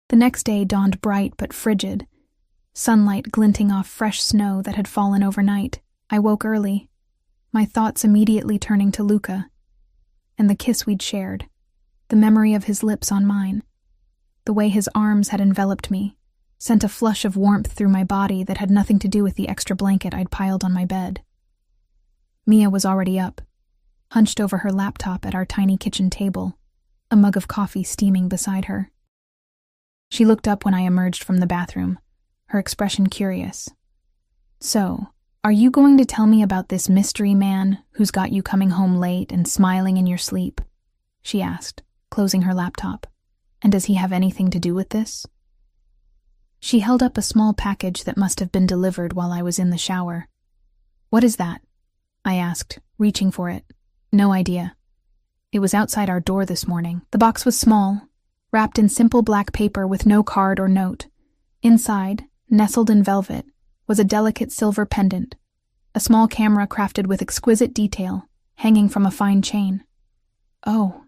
The next day dawned bright but frigid, sunlight glinting off fresh snow that had fallen overnight. I woke early, my thoughts immediately turning to Luca, and the kiss we'd shared, the memory of his lips on mine. The way his arms had enveloped me sent a flush of warmth through my body that had nothing to do with the extra blanket I'd piled on my bed. Mia was already up, hunched over her laptop at our tiny kitchen table, a mug of coffee steaming beside her. She looked up when I emerged from the bathroom, her expression curious. "So, are you going to tell me about this mystery man who's got you coming home late and smiling in your sleep?" she asked, closing her laptop. "And does he have anything to do with this?" She held up a small package that must have been delivered while I was in the shower. "What is that?" I asked, reaching for it. "No idea. It was outside our door this morning." The box was small, wrapped in simple black paper with no card or note. Inside, nestled in velvet, was a delicate silver pendant, a small camera crafted with exquisite detail, hanging from a fine chain. "Oh,"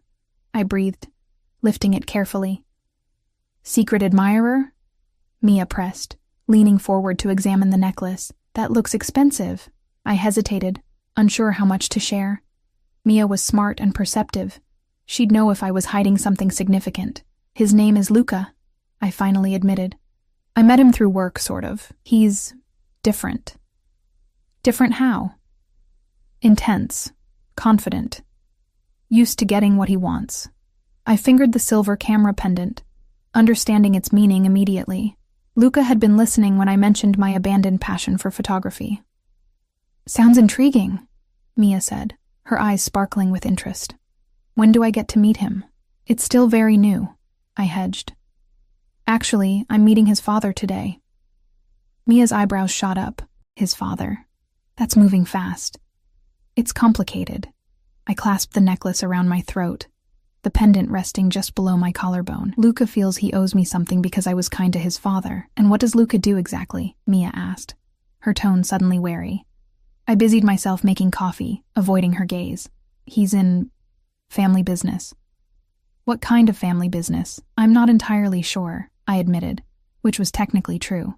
I breathed, lifting it carefully. "Secret admirer?" Mia pressed, leaning forward to examine the necklace. "That looks expensive." I hesitated, unsure how much to share. Mia was smart and perceptive. She'd know if I was hiding something significant. "His name is Luca," I finally admitted. "I met him through work, sort of. He's different." "Different how?" "Intense, confident, used to getting what he wants." I fingered the silver camera pendant, understanding its meaning immediately. Luca had been listening when I mentioned my abandoned passion for photography. "Sounds intriguing," Mia said, her eyes sparkling with interest. "When do I get to meet him?" "It's still very new," I hedged. "Actually, I'm meeting his father today." Mia's eyebrows shot up. "His father? That's moving fast." "It's complicated." I clasped the necklace around my throat, the pendant resting just below my collarbone. "Luca feels he owes me something because I was kind to his father." "And what does Luca do exactly?" Mia asked, her tone suddenly wary. I busied myself making coffee, avoiding her gaze. "He's in family business." "What kind of family business?" "I'm not entirely sure," I admitted, which was technically true.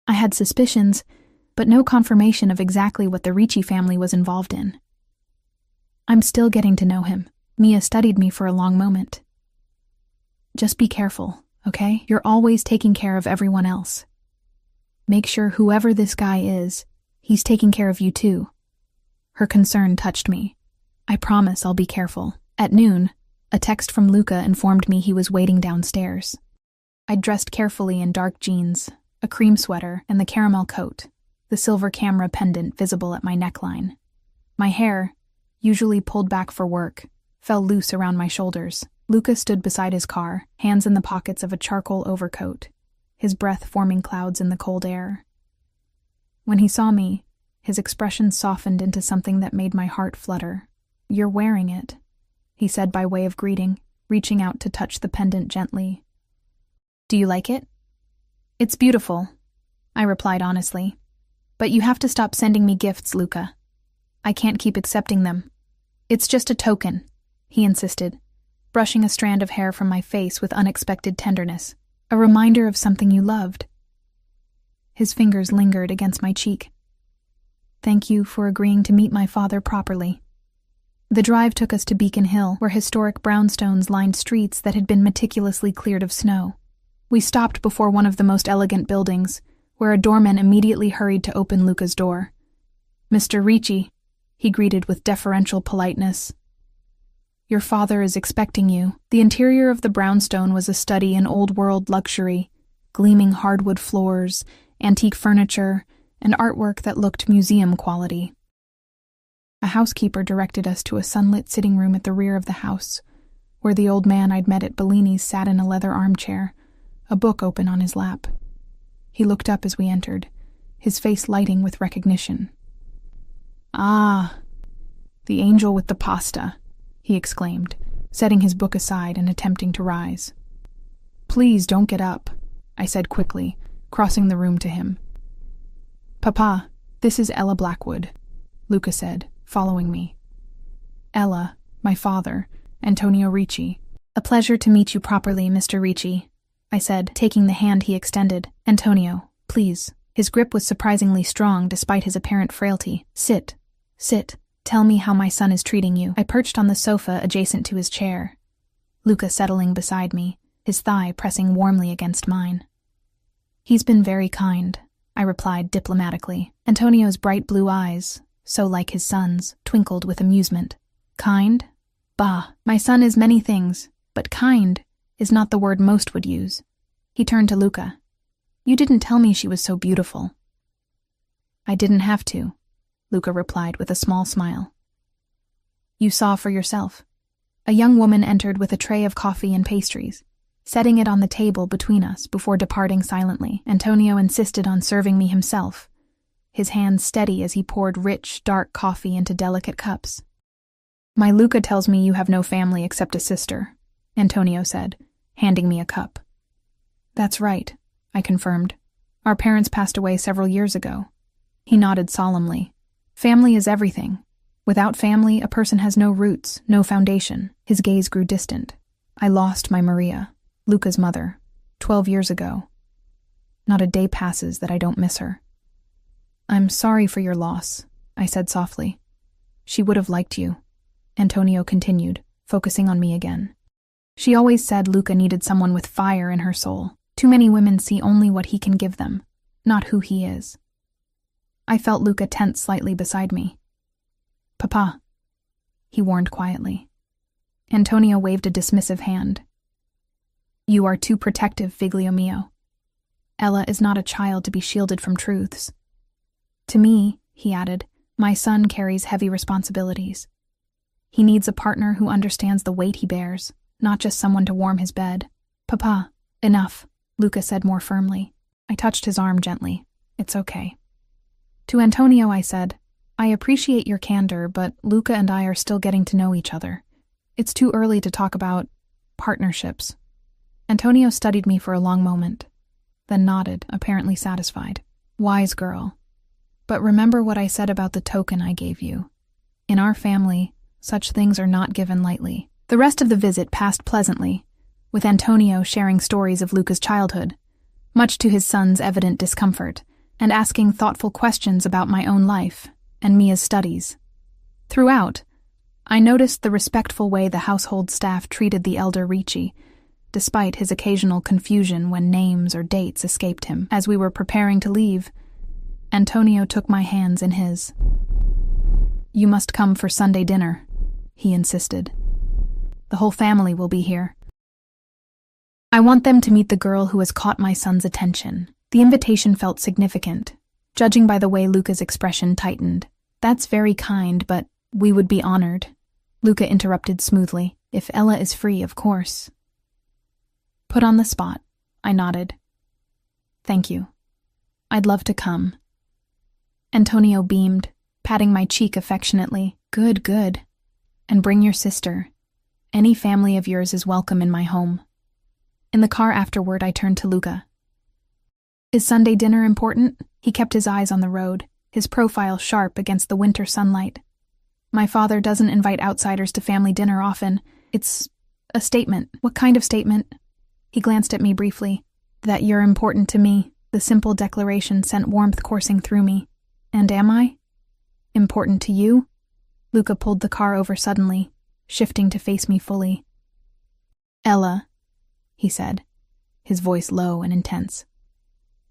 I had suspicions, but no confirmation of exactly what the Ricci family was involved in. "I'm still getting to know him." Mia studied me for a long moment. "Just be careful, okay? You're always taking care of everyone else. Make sure whoever this guy is, he's taking care of you too." Her concern touched me. "I promise I'll be careful." At noon, a text from Luca informed me he was waiting downstairs. I'd dressed carefully in dark jeans, a cream sweater, and the caramel coat, the silver camera pendant visible at my neckline. My hair, usually pulled back for work, fell loose around my shoulders. Luca stood beside his car, hands in the pockets of a charcoal overcoat, his breath forming clouds in the cold air. When he saw me, his expression softened into something that made my heart flutter. "You're wearing it," he said by way of greeting, reaching out to touch the pendant gently. "Do you like it?" "It's beautiful," I replied honestly. "But you have to stop sending me gifts, Luca. I can't keep accepting them." "It's just a token," he insisted, brushing a strand of hair from my face with unexpected tenderness. "A reminder of something you loved." His fingers lingered against my cheek. "Thank you for agreeing to meet my father properly." The drive took us to Beacon Hill, where historic brownstones lined streets that had been meticulously cleared of snow. We stopped before one of the most elegant buildings, where a doorman immediately hurried to open Luca's door. "Mr. Ricci," he greeted with deferential politeness. "Your father is expecting you." The interior of the brownstone was a study in old-world luxury, gleaming hardwood floors, antique furniture, and artwork that looked museum quality. A housekeeper directed us to a sunlit sitting room at the rear of the house, where the old man I'd met at Bellini's sat in a leather armchair, a book open on his lap. He looked up as we entered, his face lighting with recognition. "Ah, the angel with the pasta," he exclaimed, setting his book aside and attempting to rise. "Please don't get up," I said quickly, crossing the room to him. "Papa, this is Ella Blackwood," Luca said, following me. "Ella, my father, Antonio Ricci." "A pleasure to meet you properly, Mr. Ricci," I said, taking the hand he extended. "Antonio, please." His grip was surprisingly strong despite his apparent frailty. Sit. Tell me how my son is treating you." I perched on the sofa adjacent to his chair, Luca settling beside me, his thigh pressing warmly against mine. "He's been very kind," I replied diplomatically. Antonio's bright blue eyes, so like his son's, twinkled with amusement. "Kind? Bah, my son is many things, but kind is not the word most would use." He turned to Luca. "You didn't tell me she was so beautiful." "I didn't have to," Luca replied with a small smile. "You saw for yourself." A young woman entered with a tray of coffee and pastries, setting it on the table between us before departing silently. Antonio insisted on serving me himself, his hands steady as he poured rich, dark coffee into delicate cups. "My Luca tells me you have no family except a sister," Antonio said, handing me a cup. "That's right," I confirmed. "Our parents passed away several years ago." He nodded solemnly. "Family is everything. Without family, a person has no roots, no foundation." His gaze grew distant. "I lost my Maria, Luca's mother, 12 years ago. Not a day passes that I don't miss her." "I'm sorry for your loss," I said softly. "She would have liked you," Antonio continued, focusing on me again. "She always said Luca needed someone with fire in her soul. Too many women see only what he can give them, not who he is." I felt Luca tense slightly beside me. "Papa," he warned quietly. Antonio waved a dismissive hand. "You are too protective, figlio mio. Ella is not a child to be shielded from truths. To me," he added, "my son carries heavy responsibilities. He needs a partner who understands the weight he bears, not just someone to warm his bed." "Papa, enough," Luca said more firmly. I touched his arm gently. "It's okay." To Antonio I said, "I appreciate your candor, but Luca and I are still getting to know each other. It's too early to talk about partnerships." Antonio studied me for a long moment, then nodded, apparently satisfied. "Wise girl. But remember what I said about the token I gave you. In our family, such things are not given lightly." The rest of the visit passed pleasantly, with Antonio sharing stories of Luca's childhood, much to his son's evident discomfort, and asking thoughtful questions about my own life and Mia's studies. Throughout, I noticed the respectful way the household staff treated the elder Ricci, despite his occasional confusion when names or dates escaped him. As we were preparing to leave, Antonio took my hands in his. "You must come for Sunday dinner," he insisted. "The whole family will be here. I want them to meet the girl who has caught my son's attention." The invitation felt significant, judging by the way Luca's expression tightened. "That's very kind, but we would be honored," Luca interrupted smoothly. "If Ella is free, of course." Put on the spot, I nodded. "Thank you. I'd love to come." Antonio beamed, patting my cheek affectionately. Good. And bring your sister. Any family of yours is welcome in my home." In the car afterward, I turned to Luca. "Is Sunday dinner important?" He kept his eyes on the road, his profile sharp against the winter sunlight. "My father doesn't invite outsiders to family dinner often. It's a statement." "What kind of statement?" He glanced at me briefly. "That you're important to me." The simple declaration sent warmth coursing through me. "And am I? Important to you?" Luca pulled the car over suddenly, shifting to face me fully. "Ella," he said, his voice low and intense.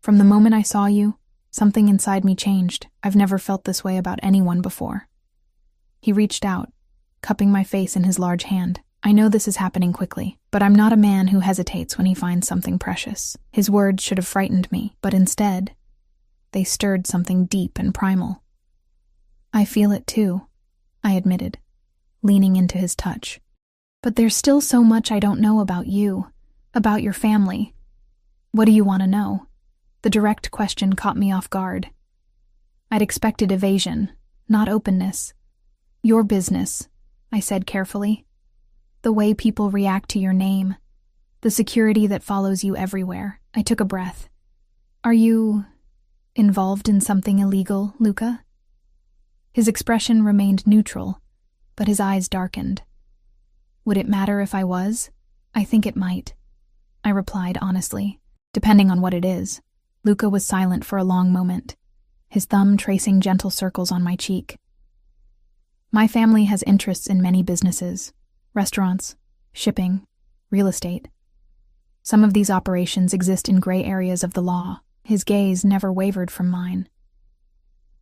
"From the moment I saw you, something inside me changed. I've never felt this way about anyone before." He reached out, cupping my face in his large hand. "I know this is happening quickly, but I'm not a man who hesitates when he finds something precious." His words should have frightened me, but instead, they stirred something deep and primal. "I feel it too," I admitted, leaning into his touch. "But there's still so much I don't know about you, about your family. What do you want to know?" The direct question caught me off guard. I'd expected evasion, not openness. "Your business," I said carefully. "The way people react to your name. The security that follows you everywhere." I took a breath. "Are you involved in something illegal, Luca?" His expression remained neutral, but his eyes darkened. "Would it matter if I was?" "I think it might," I replied honestly, "depending on what it is." Luca was silent for a long moment, his thumb tracing gentle circles on my cheek. "My family has interests in many businesses, restaurants, shipping, real estate. Some of these operations exist in gray areas of the law." His gaze never wavered from mine.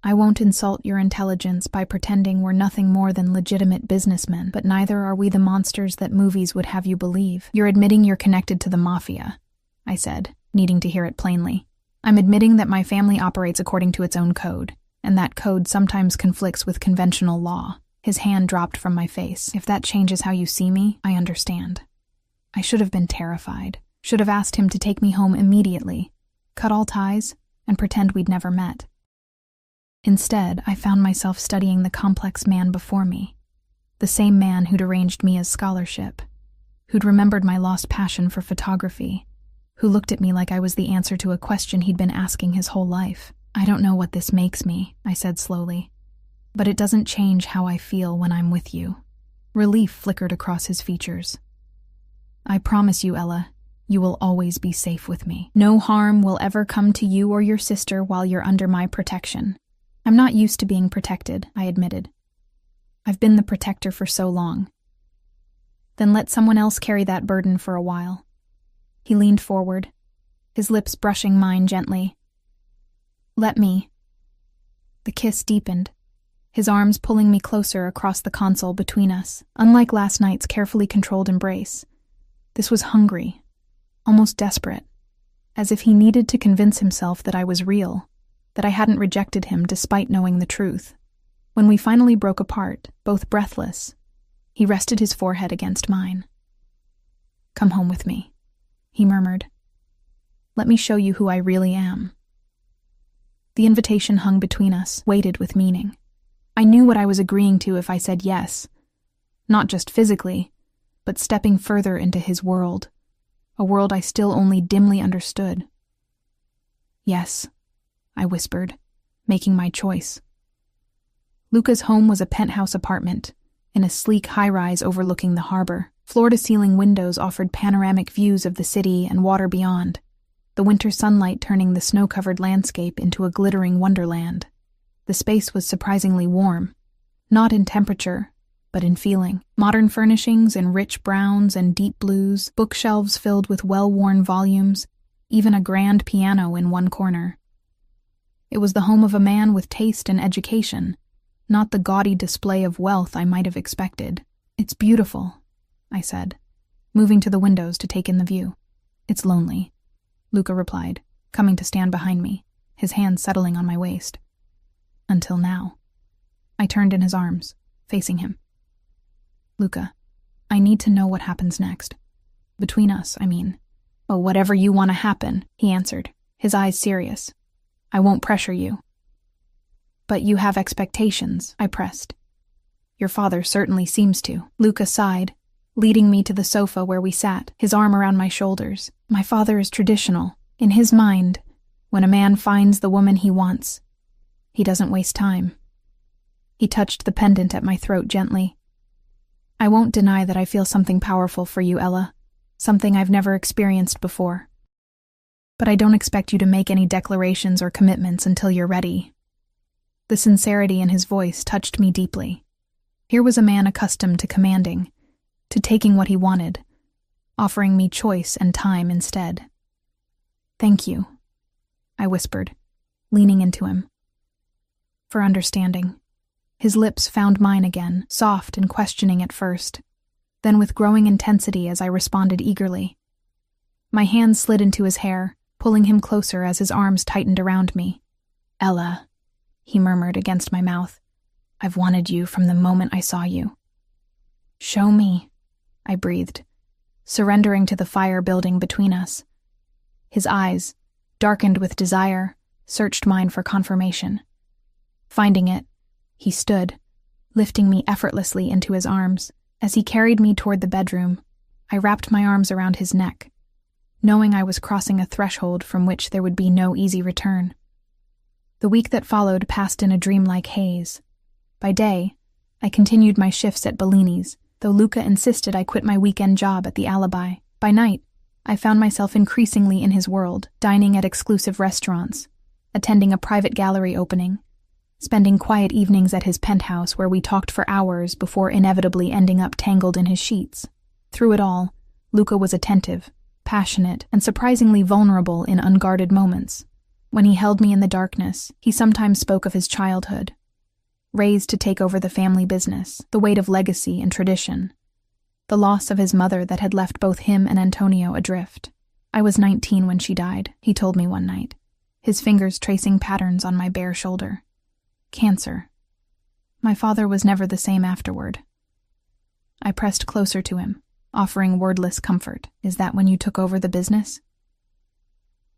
"I won't insult your intelligence by pretending we're nothing more than legitimate businessmen, but neither are we the monsters that movies would have you believe." "You're admitting you're connected to the Mafia," I said, needing to hear it plainly. "I'm admitting that my family operates according to its own code, and that code sometimes conflicts with conventional law." His hand dropped from my face. "If that changes how you see me, I understand." I should have been terrified, should have asked him to take me home immediately, cut all ties, and pretend we'd never met. Instead, I found myself studying the complex man before me, the same man who'd arranged me as scholarship, who'd remembered my lost passion for photography, who looked at me like I was the answer to a question he'd been asking his whole life. "I don't know what this makes me," I said slowly, "but it doesn't change how I feel when I'm with you." Relief flickered across his features. "I promise you, Ella, you will always be safe with me. No harm will ever come to you or your sister while you're under my protection." "I'm not used to being protected," I admitted. "I've been the protector for so long." "Then let someone else carry that burden for a while." He leaned forward, his lips brushing mine gently. "Let me." The kiss deepened, his arms pulling me closer across the console between us. Unlike last night's carefully controlled embrace, this was hungry, almost desperate, as if he needed to convince himself that I was real, that I hadn't rejected him despite knowing the truth. When we finally broke apart, both breathless, he rested his forehead against mine. "Come home with me," he murmured. "Let me show you who I really am." The invitation hung between us, weighted with meaning. I knew what I was agreeing to if I said yes, not just physically, but stepping further into his world, a world I still only dimly understood. "Yes," I whispered, making my choice. Luca's home was a penthouse apartment, in a sleek high-rise overlooking the harbor. Floor-to-ceiling windows offered panoramic views of the city and water beyond, the winter sunlight turning the snow-covered landscape into a glittering wonderland. The space was surprisingly warm, not in temperature, but in feeling. Modern furnishings in rich browns and deep blues, bookshelves filled with well-worn volumes, even a grand piano in one corner. It was the home of a man with taste and education, not the gaudy display of wealth I might have expected. "It's beautiful," I said, moving to the windows to take in the view. "It's lonely," Luca replied, coming to stand behind me, his hand settling on my waist. "Until now." I turned in his arms, facing him. "Luca, I need to know what happens next. Between us, I mean." "Oh, whatever you want to happen," he answered, his eyes serious. "I won't pressure you." "But you have expectations," I pressed. "Your father certainly seems to." Luca sighed, leading me to the sofa where we sat, his arm around my shoulders. "My father is traditional. In his mind, when a man finds the woman he wants, he doesn't waste time." He touched the pendant at my throat gently. "I won't deny that I feel something powerful for you, Ella, something I've never experienced before. But I don't expect you to make any declarations or commitments until you're ready." The sincerity in his voice touched me deeply. Here was a man accustomed to commanding, to taking what he wanted, offering me choice and time instead. "Thank you," I whispered, leaning into him. "For understanding." His lips found mine again, soft and questioning at first, then with growing intensity as I responded eagerly. My hand slid into his hair, pulling him closer as his arms tightened around me. "Ella," he murmured against my mouth, "I've wanted you from the moment I saw you." "Show me," I breathed, surrendering to the fire building between us. His eyes, darkened with desire, searched mine for confirmation. Finding it, he stood, lifting me effortlessly into his arms. As he carried me toward the bedroom, I wrapped my arms around his neck, knowing I was crossing a threshold from which there would be no easy return. The week that followed passed in a dreamlike haze. By day, I continued my shifts at Bellini's, though Luca insisted I quit my weekend job at the Alibi. By night, I found myself increasingly in his world, dining at exclusive restaurants, attending a private gallery opening, spending quiet evenings at his penthouse where we talked for hours before inevitably ending up tangled in his sheets. Through it all, Luca was attentive, passionate, and surprisingly vulnerable in unguarded moments. When he held me in the darkness, he sometimes spoke of his childhood, raised to take over the family business, the weight of legacy and tradition, the loss of his mother that had left both him and Antonio adrift. "I was 19 when she died," he told me one night, his fingers tracing patterns on my bare shoulder. "Cancer. My father was never the same afterward." I pressed closer to him, offering wordless comfort. "Is that when you took over the business?"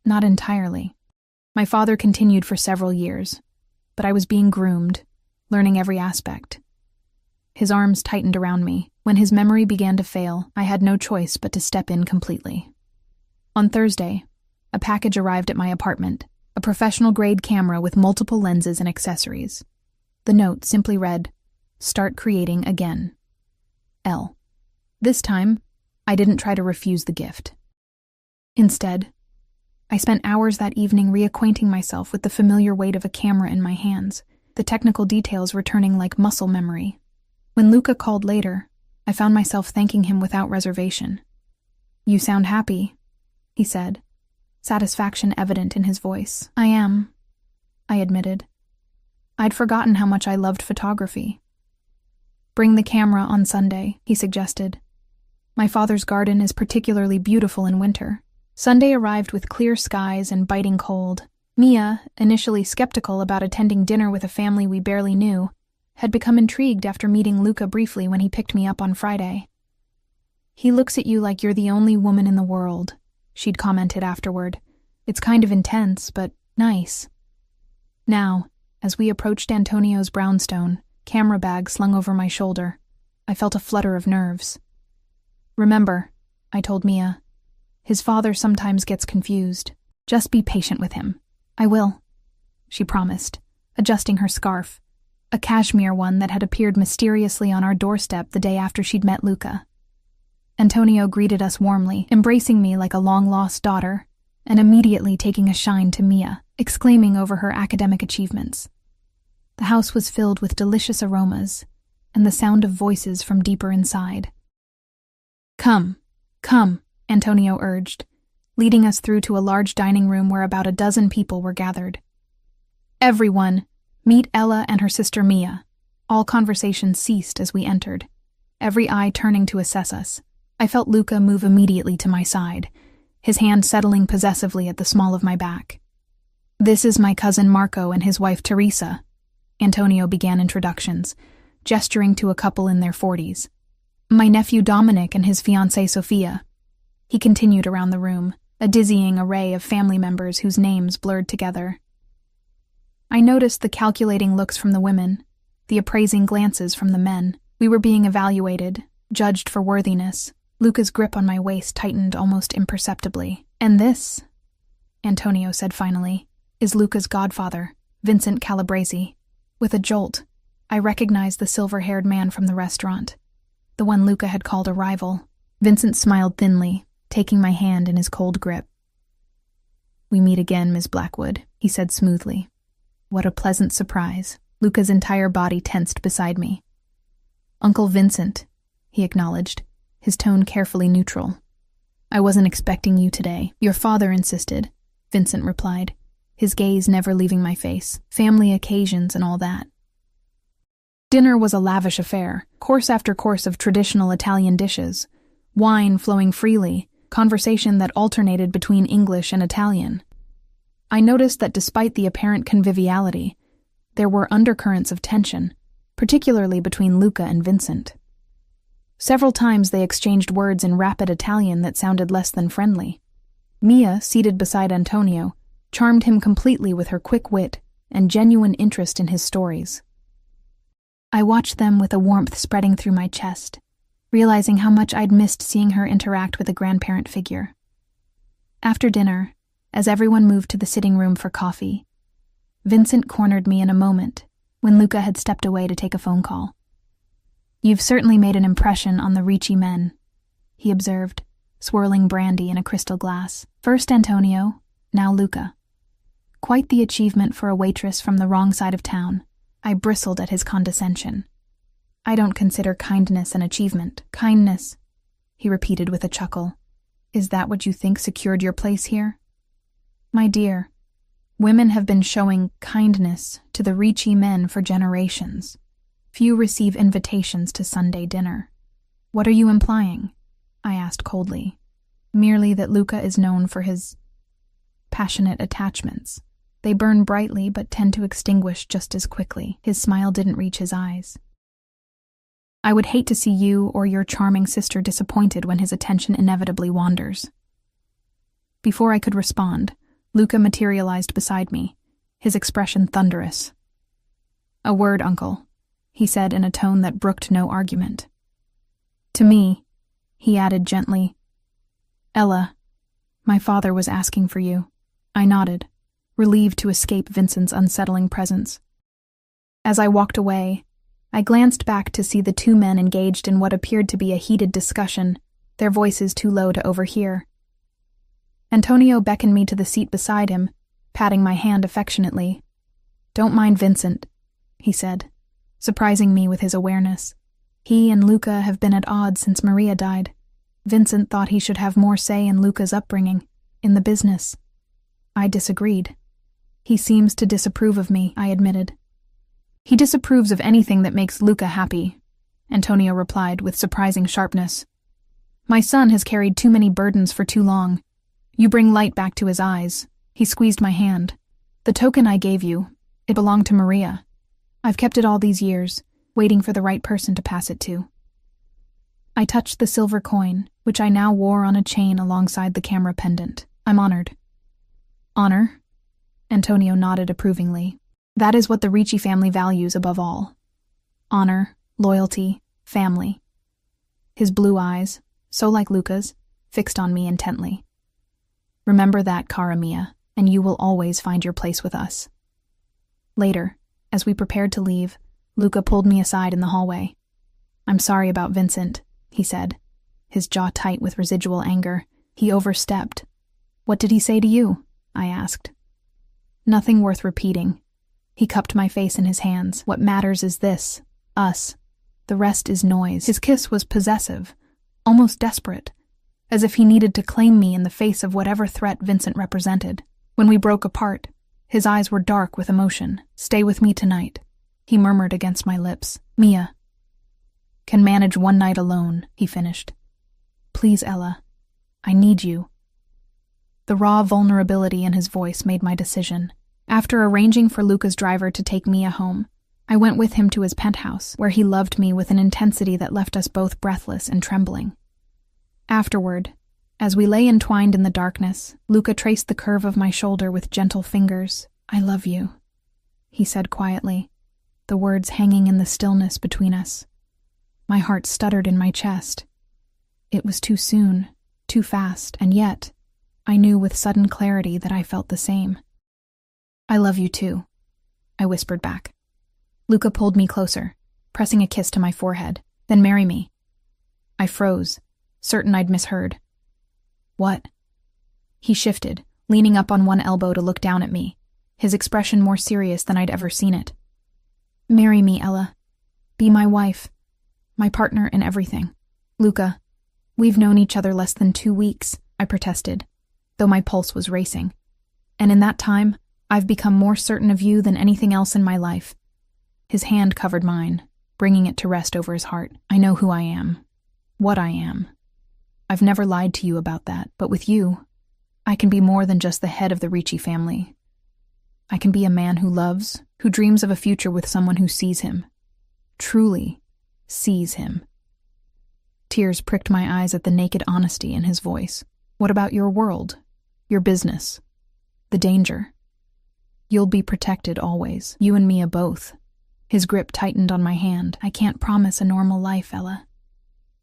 "Not entirely. My father continued for several years, but I was being groomed, learning every aspect." His arms tightened around me. When his memory began to fail, I had no choice but to step in completely. On Thursday, a package arrived at my apartment, a professional-grade camera with multiple lenses and accessories. The note simply read, "Start creating again. L." This time, I didn't try to refuse the gift. Instead, I spent hours that evening reacquainting myself with the familiar weight of a camera in my hands, the technical details returning like muscle memory. When Luca called later, I found myself thanking him without reservation. "You sound happy," he said, satisfaction evident in his voice. "I am," I admitted. I'd forgotten how much I loved photography. "Bring the camera on Sunday," he suggested. "My father's garden is particularly beautiful in winter." Sunday arrived with clear skies and biting cold. Mia, initially skeptical about attending dinner with a family we barely knew, had become intrigued after meeting Luca briefly when he picked me up on Friday. "He looks at you like you're the only woman in the world," she'd commented afterward. "It's kind of intense, but nice." Now, as we approached Antonio's brownstone, camera bag slung over my shoulder, I felt a flutter of nerves. "Remember," I told Mia, "his father sometimes gets confused. Just be patient with him." "I will," she promised, adjusting her scarf, a cashmere one that had appeared mysteriously on our doorstep the day after she'd met Luca. Antonio greeted us warmly, embracing me like a long-lost daughter, and immediately taking a shine to Mia, exclaiming over her academic achievements. The house was filled with delicious aromas, and the sound of voices from deeper inside. Come," Antonio urged, leading us through to a large dining room where about a dozen people were gathered. "Everyone, meet Ella and her sister Mia." All conversation ceased as we entered, every eye turning to assess us. I felt Luca move immediately to my side, his hand settling possessively at the small of my back. "This is my cousin Marco and his wife Teresa." Antonio began introductions, gesturing to a couple in their 40s. "My nephew Dominic and his fiancée Sophia." He continued around the room, a dizzying array of family members whose names blurred together. I noticed the calculating looks from the women, the appraising glances from the men. We were being evaluated, judged for worthiness. Luca's grip on my waist tightened almost imperceptibly. "And this," Antonio said finally, "is Luca's godfather, Vincent Calabresi." With a jolt, I recognized the silver-haired man from the restaurant, the one Luca had called a rival. Vincent smiled thinly, taking my hand in his cold grip. "We meet again, Miss Blackwood," he said smoothly. "What a pleasant surprise." Luca's entire body tensed beside me. Uncle Vincent, he acknowledged, his tone carefully neutral. I wasn't expecting you today. Your father insisted, Vincent replied, his gaze never leaving my face. Family occasions and all that. Dinner was a lavish affair, course after course of traditional Italian dishes, wine flowing freely, conversation that alternated between English and Italian. I noticed that despite the apparent conviviality, there were undercurrents of tension, particularly between Luca and Vincent. Several times they exchanged words in rapid Italian that sounded less than friendly. Mia, seated beside Antonio, charmed him completely with her quick wit and genuine interest in his stories. I watched them with a warmth spreading through my chest, realizing how much I'd missed seeing her interact with a grandparent figure. After dinner, as everyone moved to the sitting room for coffee, Vincent cornered me in a moment when Luca had stepped away to take a phone call. You've certainly made an impression on the Ricci men, he observed, swirling brandy in a crystal glass. First Antonio, now Luca. Quite the achievement for a waitress from the wrong side of town. I bristled at his condescension. I don't consider kindness an achievement. Kindness, he repeated with a chuckle. Is that what you think secured your place here? My dear, women have been showing kindness to the Ricci men for generations. Few receive invitations to Sunday dinner. What are you implying? I asked coldly. Merely that Luca is known for his passionate attachments. They burn brightly but tend to extinguish just as quickly. His smile didn't reach his eyes. I would hate to see you or your charming sister disappointed when his attention inevitably wanders. Before I could respond, Luca materialized beside me, his expression thunderous. A word, uncle, he said in a tone that brooked no argument. To me, he added gently, Ella, my father was asking for you. I nodded, relieved to escape Vincent's unsettling presence. As I walked away, I glanced back to see the two men engaged in what appeared to be a heated discussion, their voices too low to overhear. Antonio beckoned me to the seat beside him, patting my hand affectionately. Don't mind Vincent, he said, surprising me with his awareness. He and Luca have been at odds since Maria died. Vincent thought he should have more say in Luca's upbringing, in the business. I disagreed. He seems to disapprove of me, I admitted. He disapproves of anything that makes Luca happy, Antonio replied with surprising sharpness. My son has carried too many burdens for too long. You bring light back to his eyes. He squeezed my hand. The token I gave you, it belonged to Maria. I've kept it all these years, waiting for the right person to pass it to. I touched the silver coin, which I now wore on a chain alongside the camera pendant. I'm honored. Honor? Antonio nodded approvingly. That is what the Ricci family values above all. Honor, loyalty, family. His blue eyes, so like Luca's, fixed on me intently. Remember that, cara mia, and you will always find your place with us. Later, as we prepared to leave, Luca pulled me aside in the hallway. I'm sorry about Vincent, he said, his jaw tight with residual anger. He overstepped. What did he say to you? I asked. Nothing worth repeating. He cupped my face in his hands. What matters is this, us. The rest is noise. His kiss was possessive, almost desperate, as if he needed to claim me in the face of whatever threat Vincent represented. When we broke apart, his eyes were dark with emotion. Stay with me tonight, he murmured against my lips. Mia can manage one night alone, he finished. Please, Ella, I need you. The raw vulnerability in his voice made my decision. After arranging for Luca's driver to take Mia home, I went with him to his penthouse, where he loved me with an intensity that left us both breathless and trembling. Afterward, as we lay entwined in the darkness, Luca traced the curve of my shoulder with gentle fingers. I love you, he said quietly, the words hanging in the stillness between us. My heart stuttered in my chest. It was too soon, too fast, and yet, I knew with sudden clarity that I felt the same. I love you too, I whispered back. Luca pulled me closer, pressing a kiss to my forehead. Then marry me. I froze, certain I'd misheard. What? He shifted, leaning up on one elbow to look down at me, his expression more serious than I'd ever seen it. Marry me, Ella. Be my wife. my partner in everything. Luca, we've known each other less than 2 weeks, I protested, though my pulse was racing. And in that time, I've become more certain of you than anything else in my life. His hand covered mine, bringing it to rest over his heart. I know who I am, what I am. I've never lied to you about that, but with you, I can be more than just the head of the Ricci family. I can be a man who loves, who dreams of a future with someone who sees him. Truly sees him. Tears pricked my eyes at the naked honesty in his voice. What about your world? Your business? The danger? You'll be protected always. You and Mia both. His grip tightened on my hand. I can't promise a normal life, Ella.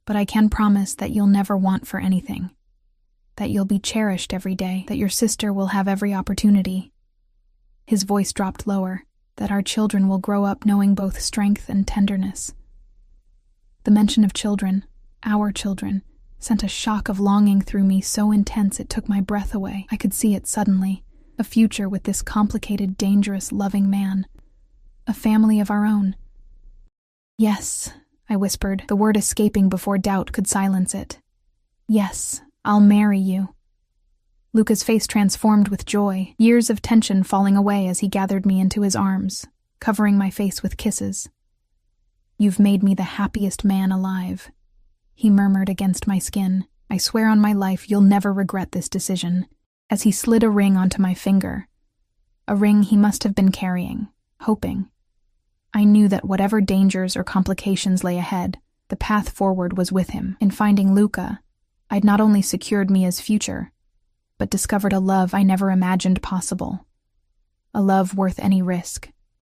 But I can promise that you'll never want for anything. That you'll be cherished every day. That your sister will have every opportunity. His voice dropped lower. That our children will grow up knowing both strength and tenderness. The mention of children, our children, sent a shock of longing through me so intense it took my breath away. I could see it suddenly. A future with this complicated, dangerous, loving man. A family of our own. Yes, I whispered, the word escaping before doubt could silence it. Yes, I'll marry you. Luca's face transformed with joy, years of tension falling away as he gathered me into his arms, covering my face with kisses. You've made me the happiest man alive, he murmured against my skin. I swear on my life you'll never regret this decision, as he slid a ring onto my finger. A ring he must have been carrying, hoping. I knew that whatever dangers or complications lay ahead, the path forward was with him. In finding Luca, I'd not only secured Mia's future, but discovered a love I never imagined possible. A love worth any risk.